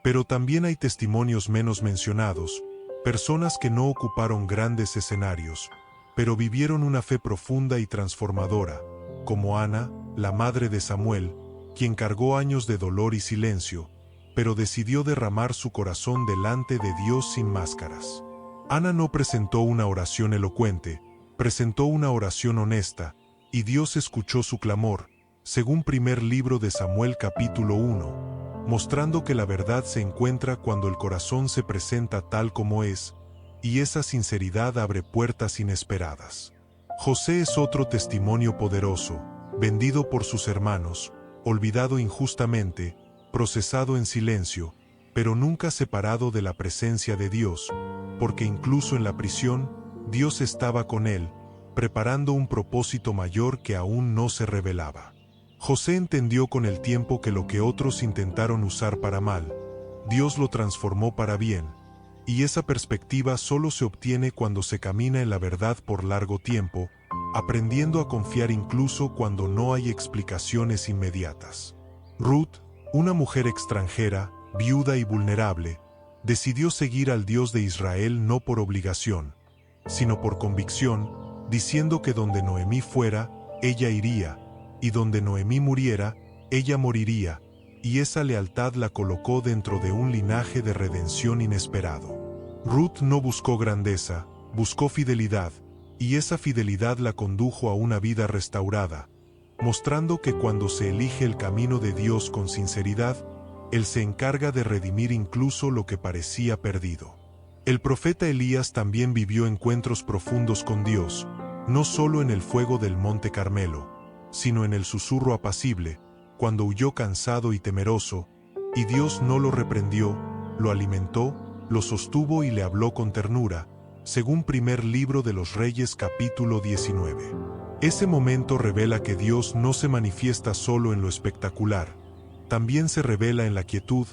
Pero también hay testimonios menos mencionados, personas que no ocuparon grandes escenarios, pero vivieron una fe profunda y transformadora, como Ana, la madre de Samuel, quien cargó años de dolor y silencio, pero decidió derramar su corazón delante de Dios sin máscaras. Ana no presentó una oración elocuente, presentó una oración honesta, y Dios escuchó su clamor, según primer libro de Samuel capítulo 1, mostrando que la verdad se encuentra cuando el corazón se presenta tal como es, y esa sinceridad abre puertas inesperadas. José es otro testimonio poderoso, vendido por sus hermanos, olvidado injustamente, procesado en silencio, pero nunca separado de la presencia de Dios, porque incluso en la prisión, Dios estaba con él, preparando un propósito mayor que aún no se revelaba. José entendió con el tiempo que lo que otros intentaron usar para mal, Dios lo transformó para bien, y esa perspectiva solo se obtiene cuando se camina en la verdad por largo tiempo, aprendiendo a confiar incluso cuando no hay explicaciones inmediatas. Ruth, una mujer extranjera, viuda y vulnerable, decidió seguir al Dios de Israel no por obligación, sino por convicción, diciendo que donde Noemí fuera, ella iría, y donde Noemí muriera, ella moriría, y esa lealtad la colocó dentro de un linaje de redención inesperado. Ruth no buscó grandeza, buscó fidelidad, y esa fidelidad la condujo a una vida restaurada, mostrando que cuando se elige el camino de Dios con sinceridad, Él se encarga de redimir incluso lo que parecía perdido. El profeta Elías también vivió encuentros profundos con Dios, no solo en el fuego del monte Carmelo, sino en el susurro apacible, cuando huyó cansado y temeroso, y Dios no lo reprendió, lo alimentó, lo sostuvo y le habló con ternura, según primer libro de los Reyes capítulo 19. Ese momento revela que Dios no se manifiesta solo en lo espectacular, también se revela en la quietud,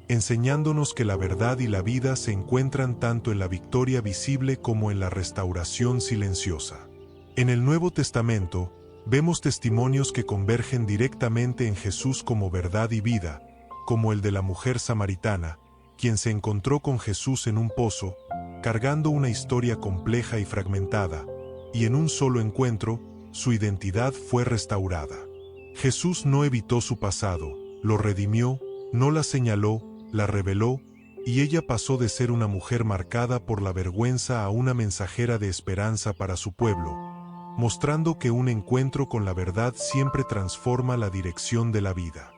enseñándonos que la verdad y la vida se encuentran tanto en la victoria visible como en la restauración silenciosa. En el Nuevo Testamento, vemos testimonios que convergen directamente en Jesús como verdad y vida, como el de la mujer samaritana, quien se encontró con Jesús en un pozo, cargando una historia compleja y fragmentada, y en un solo encuentro, su identidad fue restaurada. Jesús no evitó su pasado, lo redimió, no la señaló, la reveló, y ella pasó de ser una mujer marcada por la vergüenza a una mensajera de esperanza para su pueblo, mostrando que un encuentro con la verdad siempre transforma la dirección de la vida.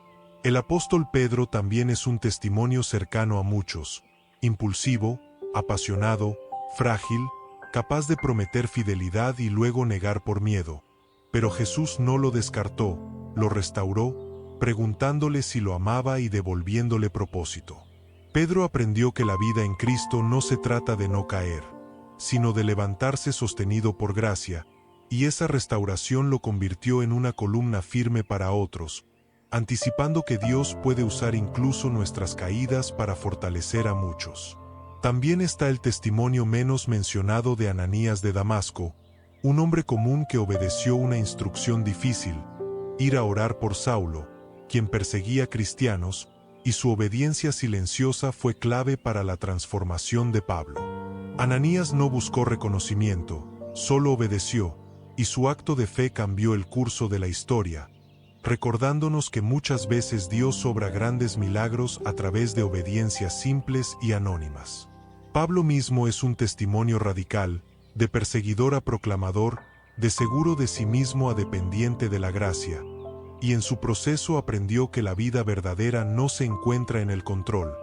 El apóstol Pedro también es un testimonio cercano a muchos, impulsivo, apasionado, frágil, capaz de prometer fidelidad y luego negar por miedo. Pero Jesús no lo descartó, lo restauró, preguntándole si lo amaba y devolviéndole propósito. Pedro aprendió que la vida en Cristo no se trata de no caer, sino de levantarse sostenido por gracia, y esa restauración lo convirtió en una columna firme para otros, anticipando que Dios puede usar incluso nuestras caídas para fortalecer a muchos. También está el testimonio menos mencionado de Ananías de Damasco, un hombre común que obedeció una instrucción difícil, ir a orar por Saulo, quien perseguía cristianos, y su obediencia silenciosa fue clave para la transformación de Pablo. Ananías no buscó reconocimiento, solo obedeció, y su acto de fe cambió el curso de la historia, recordándonos que muchas veces Dios obra grandes milagros a través de obediencias simples y anónimas. Pablo mismo es un testimonio radical, de perseguidor a proclamador, de seguro de sí mismo a dependiente de la gracia, y en su proceso aprendió que la vida verdadera no se encuentra en el control,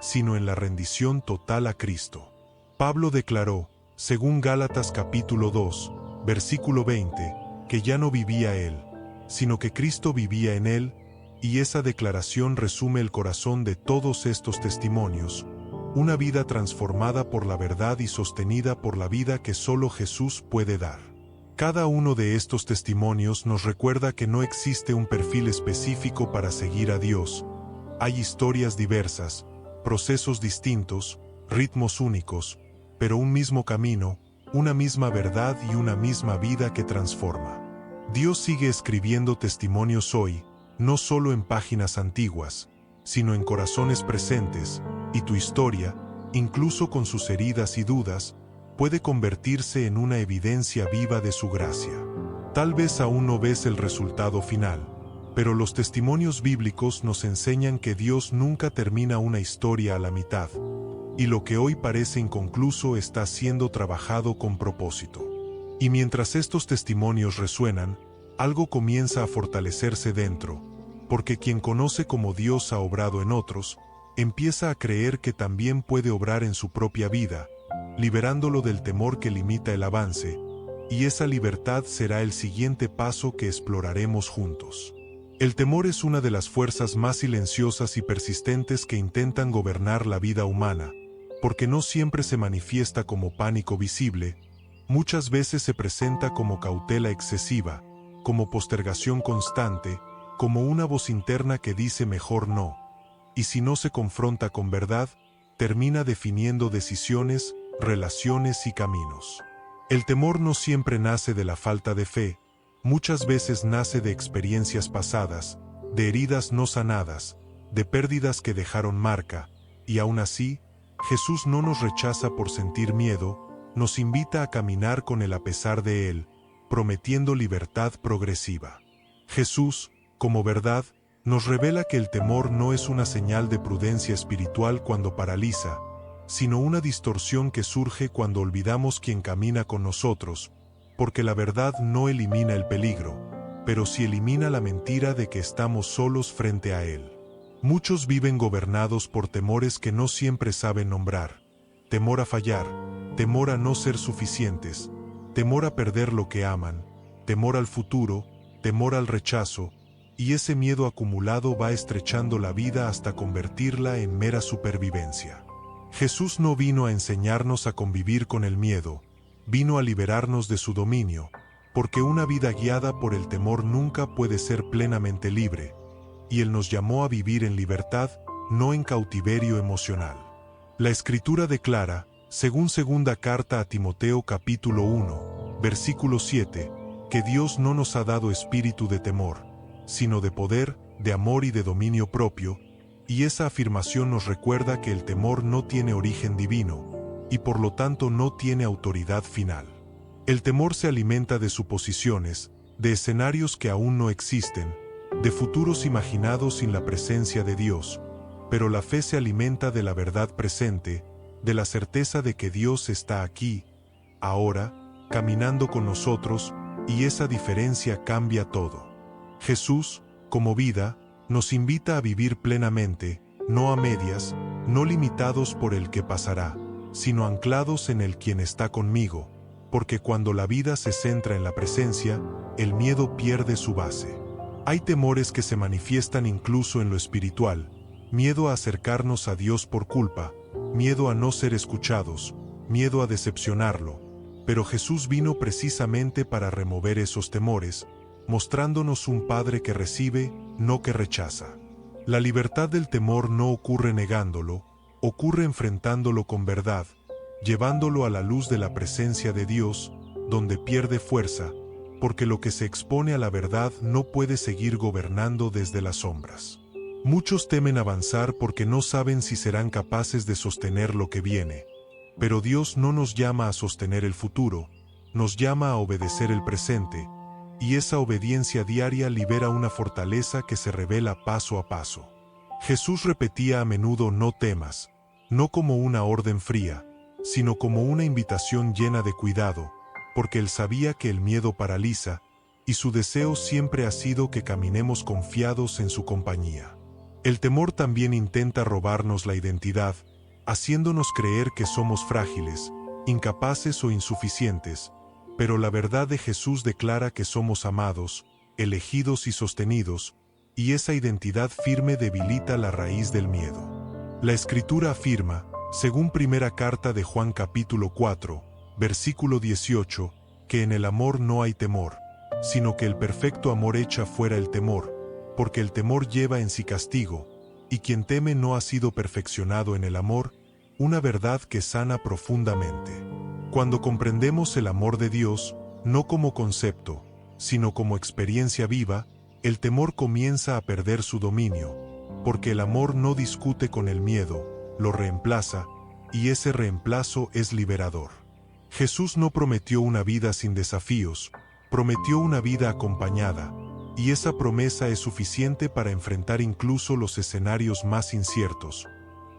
sino en la rendición total a Cristo. Pablo declaró, según Gálatas capítulo 2, versículo 20, que ya no vivía él, sino que Cristo vivía en él, y esa declaración resume el corazón de todos estos testimonios, una vida transformada por la verdad y sostenida por la vida que solo Jesús puede dar. Cada uno de estos testimonios nos recuerda que no existe un perfil específico para seguir a Dios. Hay historias diversas, procesos distintos, ritmos únicos, pero un mismo camino, una misma verdad y una misma vida que transforma. Dios sigue escribiendo testimonios hoy, no solo en páginas antiguas, sino en corazones presentes, y tu historia, incluso con sus heridas y dudas, puede convertirse en una evidencia viva de su gracia. Tal vez aún no ves el resultado final, pero los testimonios bíblicos nos enseñan que Dios nunca termina una historia a la mitad, y lo que hoy parece inconcluso está siendo trabajado con propósito. Y mientras estos testimonios resuenan, algo comienza a fortalecerse dentro, porque quien conoce cómo Dios ha obrado en otros, empieza a creer que también puede obrar en su propia vida, liberándolo del temor que limita el avance, y esa libertad será el siguiente paso que exploraremos juntos. El temor es una de las fuerzas más silenciosas y persistentes que intentan gobernar la vida humana, porque no siempre se manifiesta como pánico visible, muchas veces se presenta como cautela excesiva, como postergación constante, como una voz interna que dice mejor no, y si no se confronta con verdad, termina definiendo decisiones, relaciones y caminos. El temor no siempre nace de la falta de fe, muchas veces nace de experiencias pasadas, de heridas no sanadas, de pérdidas que dejaron marca, y aún así, Jesús no nos rechaza por sentir miedo, nos invita a caminar con él a pesar de él, prometiendo libertad progresiva. Jesús, como verdad, nos revela que el temor no es una señal de prudencia espiritual cuando paraliza, sino una distorsión que surge cuando olvidamos quién camina con nosotros, porque la verdad no elimina el peligro, pero sí elimina la mentira de que estamos solos frente a él. Muchos viven gobernados por temores que no siempre saben nombrar: temor a fallar, temor a no ser suficientes, temor a perder lo que aman, temor al futuro, temor al rechazo, y ese miedo acumulado va estrechando la vida hasta convertirla en mera supervivencia. Jesús no vino a enseñarnos a convivir con el miedo, vino a liberarnos de su dominio, porque una vida guiada por el temor nunca puede ser plenamente libre, y Él nos llamó a vivir en libertad, no en cautiverio emocional. La Escritura declara, según segunda carta a Timoteo capítulo 1, versículo 7, que Dios no nos ha dado espíritu de temor, sino de poder, de amor y de dominio propio, y esa afirmación nos recuerda que el temor no tiene origen divino, y por lo tanto no tiene autoridad final. El temor se alimenta de suposiciones, de escenarios que aún no existen, de futuros imaginados sin la presencia de Dios, pero la fe se alimenta de la verdad presente, de la certeza de que Dios está aquí, ahora, caminando con nosotros, y esa diferencia cambia todo. Jesús, como vida, nos invita a vivir plenamente, no a medias, no limitados por el que pasará, sino anclados en el quien está conmigo, porque cuando la vida se centra en la presencia, el miedo pierde su base. Hay temores que se manifiestan incluso en lo espiritual: miedo a acercarnos a Dios por culpa, miedo a no ser escuchados, miedo a decepcionarlo, pero Jesús vino precisamente para remover esos temores, mostrándonos un Padre que recibe, no que rechaza. La libertad del temor no ocurre negándolo, ocurre enfrentándolo con verdad, llevándolo a la luz de la presencia de Dios, donde pierde fuerza, porque lo que se expone a la verdad no puede seguir gobernando desde las sombras. Muchos temen avanzar porque no saben si serán capaces de sostener lo que viene, pero Dios no nos llama a sostener el futuro, nos llama a obedecer el presente, y esa obediencia diaria libera una fortaleza que se revela paso a paso. Jesús repetía a menudo: no temas, no como una orden fría, sino como una invitación llena de cuidado, porque Él sabía que el miedo paraliza, y su deseo siempre ha sido que caminemos confiados en su compañía. El temor también intenta robarnos la identidad, haciéndonos creer que somos frágiles, incapaces o insuficientes, pero la verdad de Jesús declara que somos amados, elegidos y sostenidos, y esa identidad firme debilita la raíz del miedo. La Escritura afirma, según primera carta de Juan capítulo 4, versículo 18, que en el amor no hay temor, sino que el perfecto amor echa fuera el temor, porque el temor lleva en sí castigo, y quien teme no ha sido perfeccionado en el amor, una verdad que sana profundamente. Cuando comprendemos el amor de Dios, no como concepto, sino como experiencia viva, el temor comienza a perder su dominio, porque el amor no discute con el miedo, lo reemplaza, y ese reemplazo es liberador. Jesús no prometió una vida sin desafíos, prometió una vida acompañada, y esa promesa es suficiente para enfrentar incluso los escenarios más inciertos,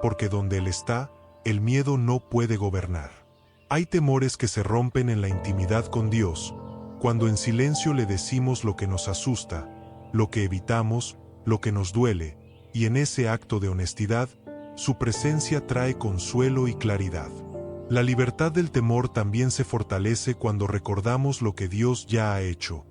porque donde Él está, el miedo no puede gobernar. Hay temores que se rompen en la intimidad con Dios, cuando en silencio le decimos lo que nos asusta, lo que evitamos, lo que nos duele, y en ese acto de honestidad, su presencia trae consuelo y claridad. La libertad del temor también se fortalece cuando recordamos lo que Dios ya ha hecho,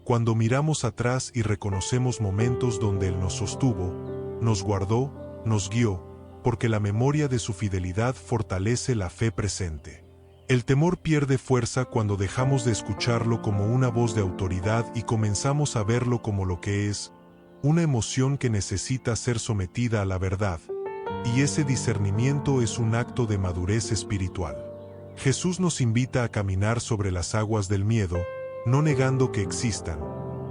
Cuando miramos atrás y reconocemos momentos donde Él nos sostuvo, nos guardó, nos guió, porque la memoria de su fidelidad fortalece la fe presente. El temor pierde fuerza cuando dejamos de escucharlo como una voz de autoridad y comenzamos a verlo como lo que es, una emoción que necesita ser sometida a la verdad. Y ese discernimiento es un acto de madurez espiritual. Jesús nos invita a caminar sobre las aguas del miedo, no negando que existan,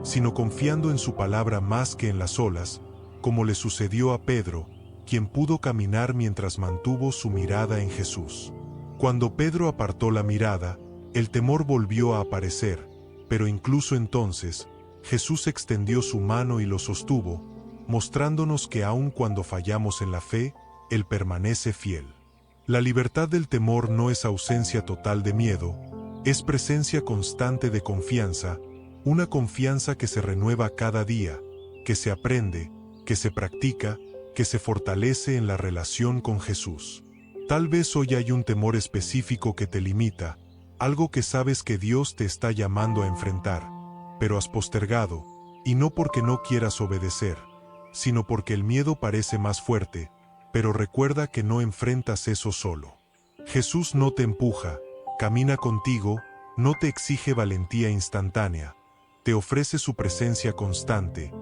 sino confiando en su palabra más que en las olas, como le sucedió a Pedro, quien pudo caminar mientras mantuvo su mirada en Jesús. Cuando Pedro apartó la mirada, el temor volvió a aparecer, pero incluso entonces, Jesús extendió su mano y lo sostuvo, mostrándonos que aun cuando fallamos en la fe, Él permanece fiel. La libertad del temor no es ausencia total de miedo, es presencia constante de confianza, una confianza que se renueva cada día, que se aprende, que se practica, que se fortalece en la relación con Jesús. Tal vez hoy hay un temor específico que te limita, algo que sabes que Dios te está llamando a enfrentar, pero has postergado, y no porque no quieras obedecer, sino porque el miedo parece más fuerte, pero recuerda que no enfrentas eso solo. Jesús no te empuja, camina contigo, no te exige valentía instantánea, te ofrece su presencia constante,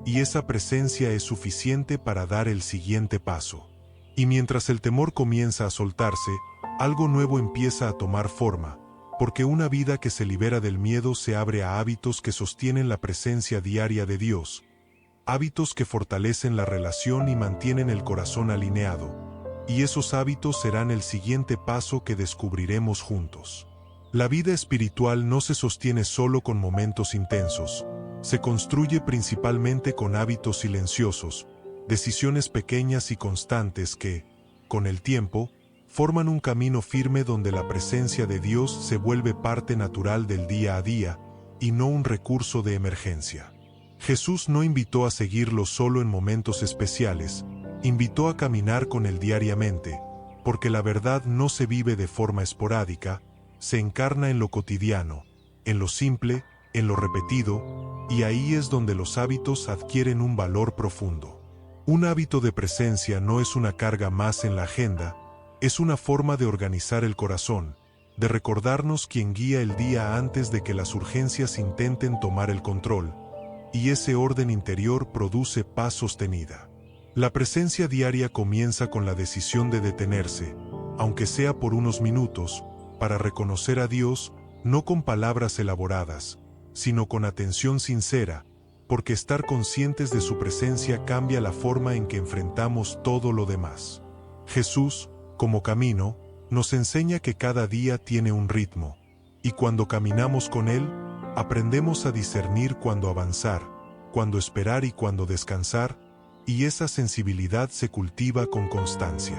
y esa presencia es suficiente para dar el siguiente paso. Y mientras el temor comienza a soltarse, algo nuevo empieza a tomar forma, porque una vida que se libera del miedo se abre a hábitos que sostienen la presencia diaria de Dios, hábitos que fortalecen la relación y mantienen el corazón alineado, y esos hábitos serán el siguiente paso que descubriremos juntos. La vida espiritual no se sostiene solo con momentos intensos, se construye principalmente con hábitos silenciosos, decisiones pequeñas y constantes que, con el tiempo, forman un camino firme donde la presencia de Dios se vuelve parte natural del día a día, y no un recurso de emergencia. Jesús no invitó a seguirlo solo en momentos especiales, invitó a caminar con Él diariamente, porque la verdad no se vive de forma esporádica, se encarna en lo cotidiano, en lo simple, en lo repetido, y ahí es donde los hábitos adquieren un valor profundo. Un hábito de presencia no es una carga más en la agenda, es una forma de organizar el corazón, de recordarnos quién guía el día antes de que las urgencias intenten tomar el control, y ese orden interior produce paz sostenida. La presencia diaria comienza con la decisión de detenerse, aunque sea por unos minutos, para reconocer a Dios, no con palabras elaboradas, sino con atención sincera, porque estar conscientes de su presencia cambia la forma en que enfrentamos todo lo demás. Jesús, como camino, nos enseña que cada día tiene un ritmo, y cuando caminamos con Él, aprendemos a discernir cuándo avanzar, cuándo esperar y cuándo descansar, y esa sensibilidad se cultiva con constancia.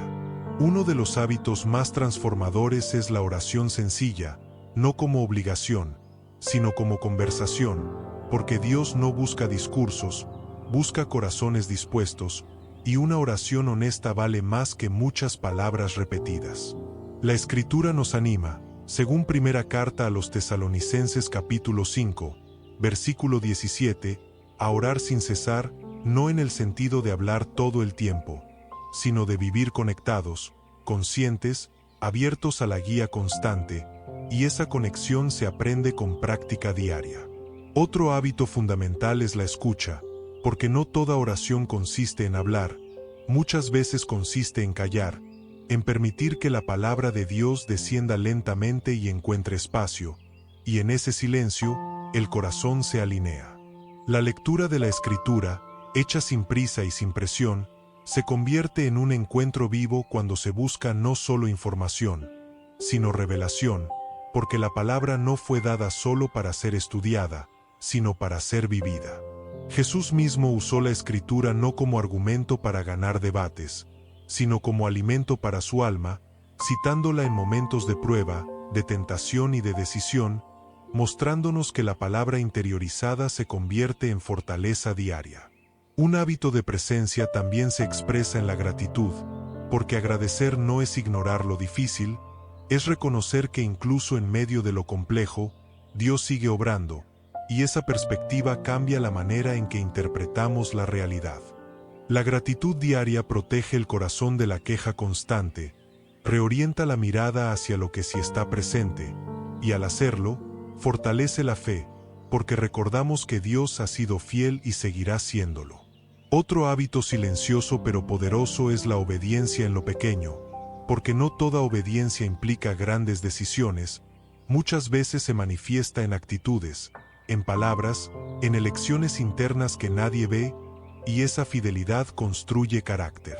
Uno de los hábitos más transformadores es la oración sencilla, no como obligación, sino como conversación, porque Dios no busca discursos, busca corazones dispuestos, y una oración honesta vale más que muchas palabras repetidas. La Escritura nos anima, según primera carta a los Tesalonicenses capítulo 5, versículo 17, a orar sin cesar, no en el sentido de hablar todo el tiempo, sino de vivir conectados, conscientes, abiertos a la guía constante, y esa conexión se aprende con práctica diaria. Otro hábito fundamental es la escucha, porque no toda oración consiste en hablar, muchas veces consiste en callar, en permitir que la palabra de Dios descienda lentamente y encuentre espacio, y en ese silencio, el corazón se alinea. La lectura de la Escritura, hecha sin prisa y sin presión, se convierte en un encuentro vivo cuando se busca no solo información, sino revelación, porque la palabra no fue dada solo para ser estudiada, sino para ser vivida. Jesús mismo usó la Escritura no como argumento para ganar debates, sino como alimento para su alma, citándola en momentos de prueba, de tentación y de decisión, mostrándonos que la palabra interiorizada se convierte en fortaleza diaria. Un hábito de presencia también se expresa en la gratitud, porque agradecer no es ignorar lo difícil, es reconocer que incluso en medio de lo complejo, Dios sigue obrando, y esa perspectiva cambia la manera en que interpretamos la realidad. La gratitud diaria protege el corazón de la queja constante, reorienta la mirada hacia lo que sí está presente, y al hacerlo, fortalece la fe, porque recordamos que Dios ha sido fiel y seguirá siéndolo. Otro hábito silencioso pero poderoso es la obediencia en lo pequeño, porque no toda obediencia implica grandes decisiones, muchas veces se manifiesta en actitudes, en palabras, en elecciones internas que nadie ve, y esa fidelidad construye carácter.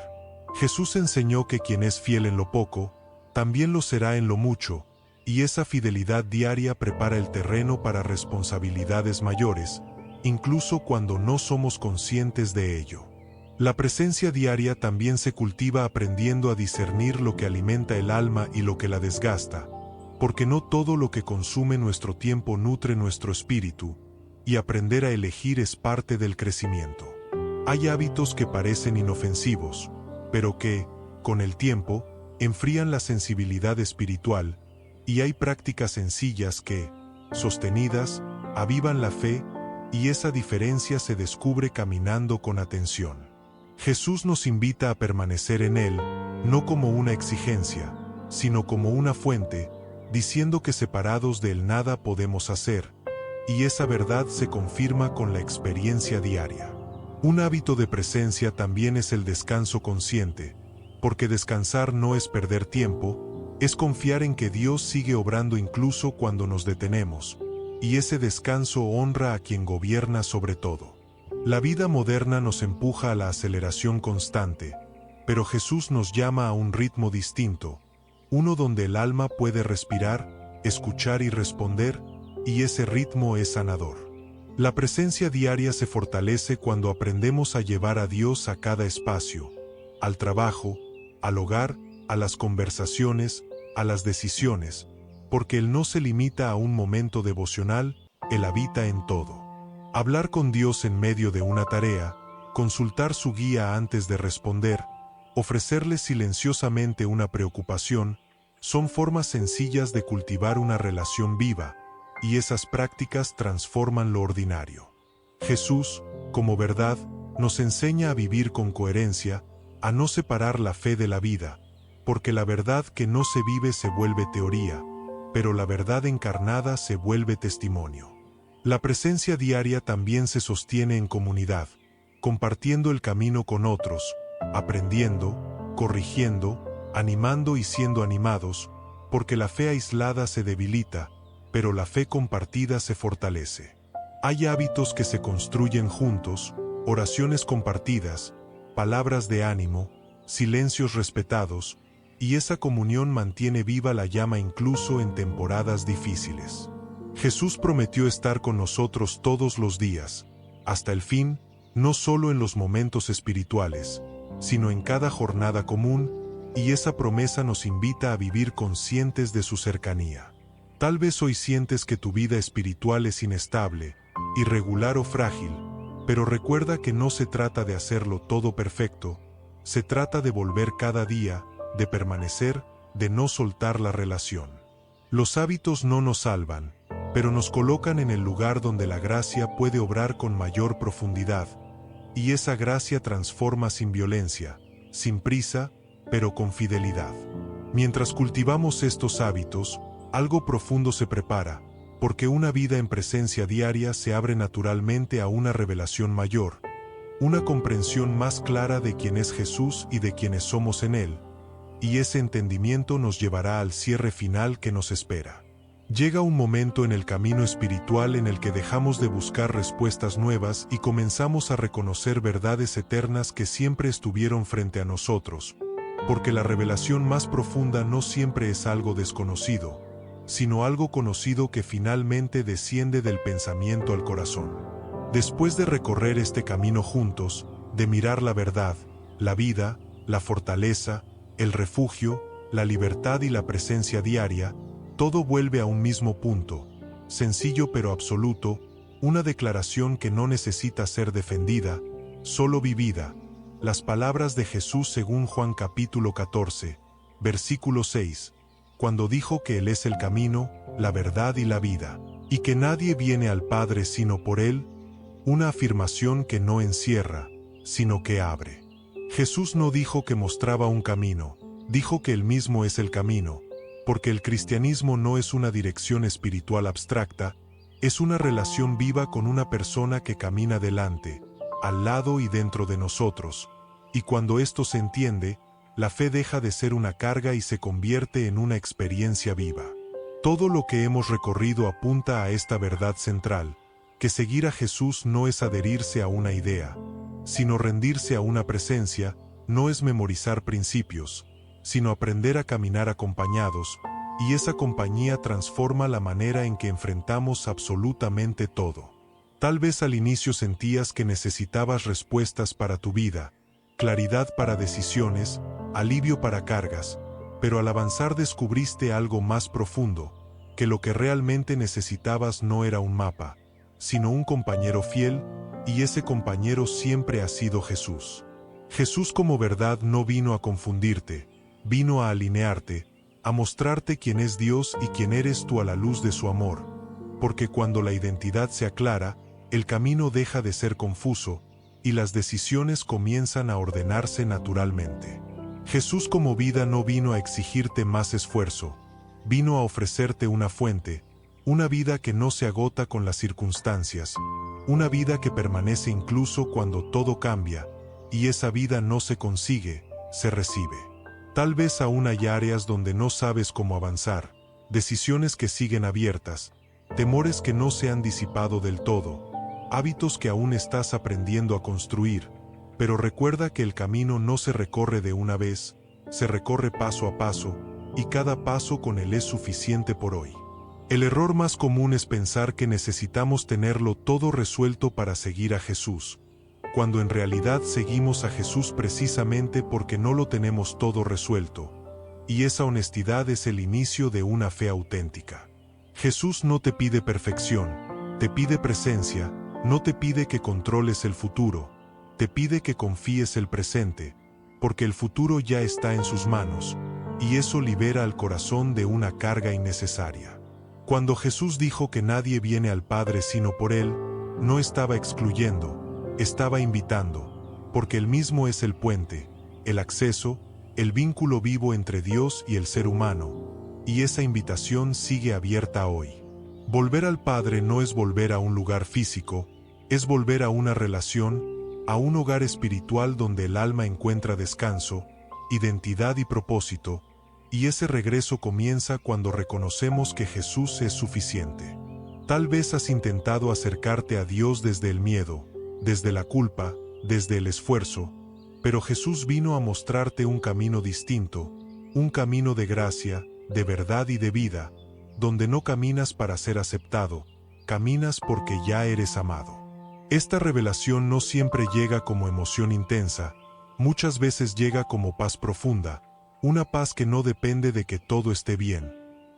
Jesús enseñó que quien es fiel en lo poco, también lo será en lo mucho, y esa fidelidad diaria prepara el terreno para responsabilidades mayores, incluso cuando no somos conscientes de ello. La presencia diaria también se cultiva aprendiendo a discernir lo que alimenta el alma y lo que la desgasta, porque no todo lo que consume nuestro tiempo nutre nuestro espíritu, y aprender a elegir es parte del crecimiento. Hay hábitos que parecen inofensivos, pero que, con el tiempo, enfrían la sensibilidad espiritual, y hay prácticas sencillas que, sostenidas, avivan la fe, y esa diferencia se descubre caminando con atención. Jesús nos invita a permanecer en Él, no como una exigencia, sino como una fuente, diciendo que separados de Él nada podemos hacer, y esa verdad se confirma con la experiencia diaria. Un hábito de presencia también es el descanso consciente, porque descansar no es perder tiempo, es confiar en que Dios sigue obrando incluso cuando nos detenemos, y ese descanso honra a quien gobierna sobre todo. La vida moderna nos empuja a la aceleración constante, pero Jesús nos llama a un ritmo distinto, uno donde el alma puede respirar, escuchar y responder, y ese ritmo es sanador. La presencia diaria se fortalece cuando aprendemos a llevar a Dios a cada espacio, al trabajo, al hogar, a las conversaciones, a las decisiones, porque Él no se limita a un momento devocional, Él habita en todo. Hablar con Dios en medio de una tarea, consultar su guía antes de responder, ofrecerle silenciosamente una preocupación, son formas sencillas de cultivar una relación viva, y esas prácticas transforman lo ordinario. Jesús, como verdad, nos enseña a vivir con coherencia, a no separar la fe de la vida, porque la verdad que no se vive se vuelve teoría, pero la verdad encarnada se vuelve testimonio. La presencia diaria también se sostiene en comunidad, compartiendo el camino con otros, aprendiendo, corrigiendo, animando y siendo animados, porque la fe aislada se debilita, pero la fe compartida se fortalece. Hay hábitos que se construyen juntos, oraciones compartidas, palabras de ánimo, silencios respetados, y esa comunión mantiene viva la llama incluso en temporadas difíciles. Jesús prometió estar con nosotros todos los días, hasta el fin, no solo en los momentos espirituales, sino en cada jornada común, y esa promesa nos invita a vivir conscientes de su cercanía. Tal vez hoy sientes que tu vida espiritual es inestable, irregular o frágil, pero recuerda que no se trata de hacerlo todo perfecto, se trata de volver cada día, de permanecer, de no soltar la relación. Los hábitos no nos salvan, pero nos colocan en el lugar donde la gracia puede obrar con mayor profundidad, y esa gracia transforma sin violencia, sin prisa, pero con fidelidad. Mientras cultivamos estos hábitos, algo profundo se prepara, porque una vida en presencia diaria se abre naturalmente a una revelación mayor, una comprensión más clara de quién es Jesús y de quiénes somos en Él, y ese entendimiento nos llevará al cierre final que nos espera. Llega un momento en el camino espiritual en el que dejamos de buscar respuestas nuevas y comenzamos a reconocer verdades eternas que siempre estuvieron frente a nosotros, porque la revelación más profunda no siempre es algo desconocido, sino algo conocido que finalmente desciende del pensamiento al corazón. Después de recorrer este camino juntos, de mirar la verdad, la vida, la fortaleza, el refugio, la libertad y la presencia diaria, todo vuelve a un mismo punto, sencillo pero absoluto, una declaración que no necesita ser defendida, solo vivida, las palabras de Jesús según Juan capítulo 14, versículo 6, cuando dijo que Él es el camino, la verdad y la vida. y que nadie viene al Padre sino por Él, una afirmación que no encierra, sino que abre. Jesús no dijo que mostraba un camino, dijo que Él mismo es el camino, porque el cristianismo no es una dirección espiritual abstracta, es una relación viva con una persona que camina delante, al lado y dentro de nosotros, y cuando esto se entiende, la fe deja de ser una carga y se convierte en una experiencia viva. Todo lo que hemos recorrido apunta a esta verdad central, que seguir a Jesús no es adherirse a una idea, sino rendirse a una presencia, no es memorizar principios, sino aprender a caminar acompañados, y esa compañía transforma la manera en que enfrentamos absolutamente todo. Tal vez al inicio sentías que necesitabas respuestas para tu vida, claridad para decisiones, alivio para cargas, pero al avanzar descubriste algo más profundo, que lo que realmente necesitabas no era un mapa, sino un compañero fiel, y ese compañero siempre ha sido Jesús. Jesús como verdad no vino a confundirte, vino a alinearte, a mostrarte quién es Dios y quién eres tú a la luz de su amor, porque cuando la identidad se aclara, el camino deja de ser confuso, y las decisiones comienzan a ordenarse naturalmente. Jesús como vida no vino a exigirte más esfuerzo, vino a ofrecerte una fuente, una vida que no se agota con las circunstancias, una vida que permanece incluso cuando todo cambia, y esa vida no se consigue, se recibe. Tal vez aún hay áreas donde no sabes cómo avanzar, decisiones que siguen abiertas, temores que no se han disipado del todo, hábitos que aún estás aprendiendo a construir, pero recuerda que el camino no se recorre de una vez, se recorre paso a paso, y cada paso con él es suficiente por hoy. El error más común es pensar que necesitamos tenerlo todo resuelto para seguir a Jesús, cuando en realidad seguimos a Jesús precisamente porque no lo tenemos todo resuelto, y esa honestidad es el inicio de una fe auténtica. Jesús no te pide perfección, te pide presencia, no te pide que controles el futuro, te pide que confíes el presente, porque el futuro ya está en sus manos, y eso libera al corazón de una carga innecesaria. Cuando Jesús dijo que nadie viene al Padre sino por Él, no estaba excluyendo, estaba invitando, porque Él mismo es el puente, el acceso, el vínculo vivo entre Dios y el ser humano, y esa invitación sigue abierta hoy. Volver al Padre no es volver a un lugar físico, es volver a una relación, a un hogar espiritual donde el alma encuentra descanso, identidad y propósito, y ese regreso comienza cuando reconocemos que Jesús es suficiente. Tal vez has intentado acercarte a Dios desde el miedo, desde la culpa, desde el esfuerzo, pero Jesús vino a mostrarte un camino distinto, un camino de gracia, de verdad y de vida, donde no caminas para ser aceptado, caminas porque ya eres amado. Esta revelación no siempre llega como emoción intensa, muchas veces llega como paz profunda, una paz que no depende de que todo esté bien,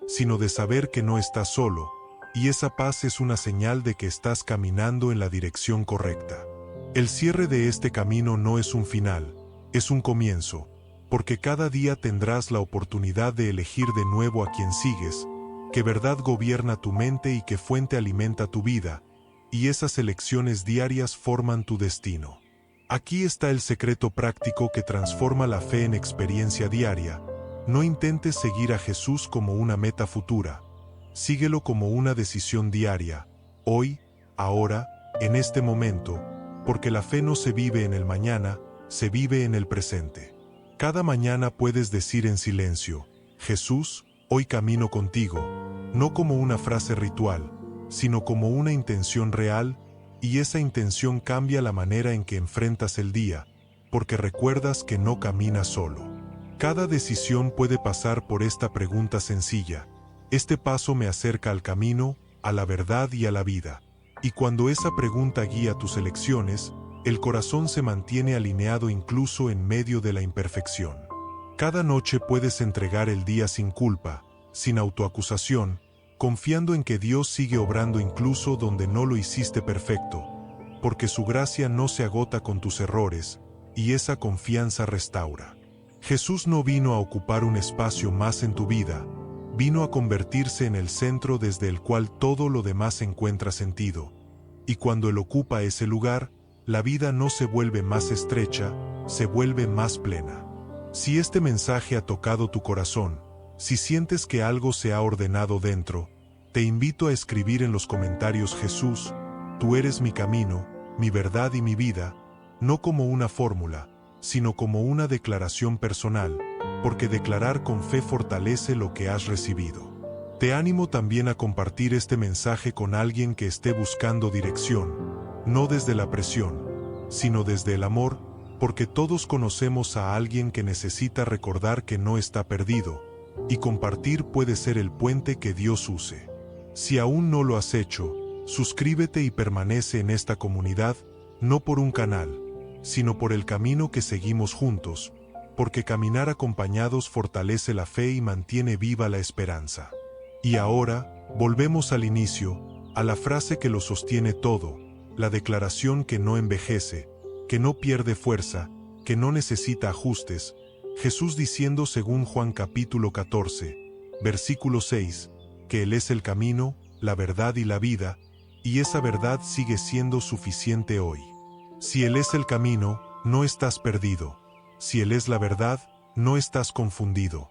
sino de saber que no estás solo, y esa paz es una señal de que estás caminando en la dirección correcta. El cierre de este camino no es un final, es un comienzo, porque cada día tendrás la oportunidad de elegir de nuevo a quien sigues, qué verdad gobierna tu mente y qué fuente alimenta tu vida, y esas elecciones diarias forman tu destino. Aquí está el secreto práctico que transforma la fe en experiencia diaria. No intentes seguir a Jesús como una meta futura. Síguelo como una decisión diaria, hoy, ahora, en este momento, porque la fe no se vive en el mañana, se vive en el presente. Cada mañana puedes decir en silencio, Jesús, hoy camino contigo, no como una frase ritual, sino como una intención real, y esa intención cambia la manera en que enfrentas el día, porque recuerdas que no caminas solo. Cada decisión puede pasar por esta pregunta sencilla. Este paso me acerca al camino, a la verdad y a la vida. Y cuando esa pregunta guía tus elecciones, el corazón se mantiene alineado incluso en medio de la imperfección. Cada noche puedes entregar el día sin culpa, sin autoacusación, confiando en que Dios sigue obrando incluso donde no lo hiciste perfecto, porque su gracia no se agota con tus errores, y esa confianza restaura. Jesús no vino a ocupar un espacio más en tu vida, vino a convertirse en el centro desde el cual todo lo demás encuentra sentido. Y cuando Él ocupa ese lugar, la vida no se vuelve más estrecha, se vuelve más plena. Si este mensaje ha tocado tu corazón, si sientes que algo se ha ordenado dentro, te invito a escribir en los comentarios: Jesús, tú eres mi camino, mi verdad y mi vida, no como una fórmula, sino como una declaración personal, porque declarar con fe fortalece lo que has recibido. Te animo también a compartir este mensaje con alguien que esté buscando dirección, no desde la presión, sino desde el amor, porque todos conocemos a alguien que necesita recordar que no está perdido, y compartir puede ser el puente que Dios use. Si aún no lo has hecho, suscríbete y permanece en esta comunidad, no por un canal, sino por el camino que seguimos juntos, porque caminar acompañados fortalece la fe y mantiene viva la esperanza. Y ahora, volvemos al inicio, a la frase que lo sostiene todo, la declaración que no envejece, que no pierde fuerza, que no necesita ajustes, Jesús diciendo según Juan capítulo 14, versículo 6, que Él es el camino, la verdad y la vida, y esa verdad sigue siendo suficiente hoy. Si Él es el camino, no estás perdido. Si Él es la verdad, no estás confundido.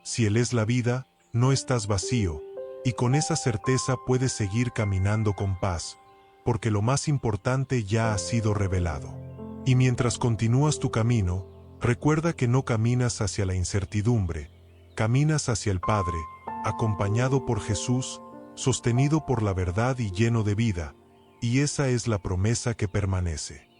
Si Él es la vida, no estás vacío, y con esa certeza puedes seguir caminando con paz, porque lo más importante ya ha sido revelado. Y mientras continúas tu camino, recuerda que no caminas hacia la incertidumbre, caminas hacia el Padre, acompañado por Jesús, sostenido por la verdad y lleno de vida, y esa es la promesa que permanece.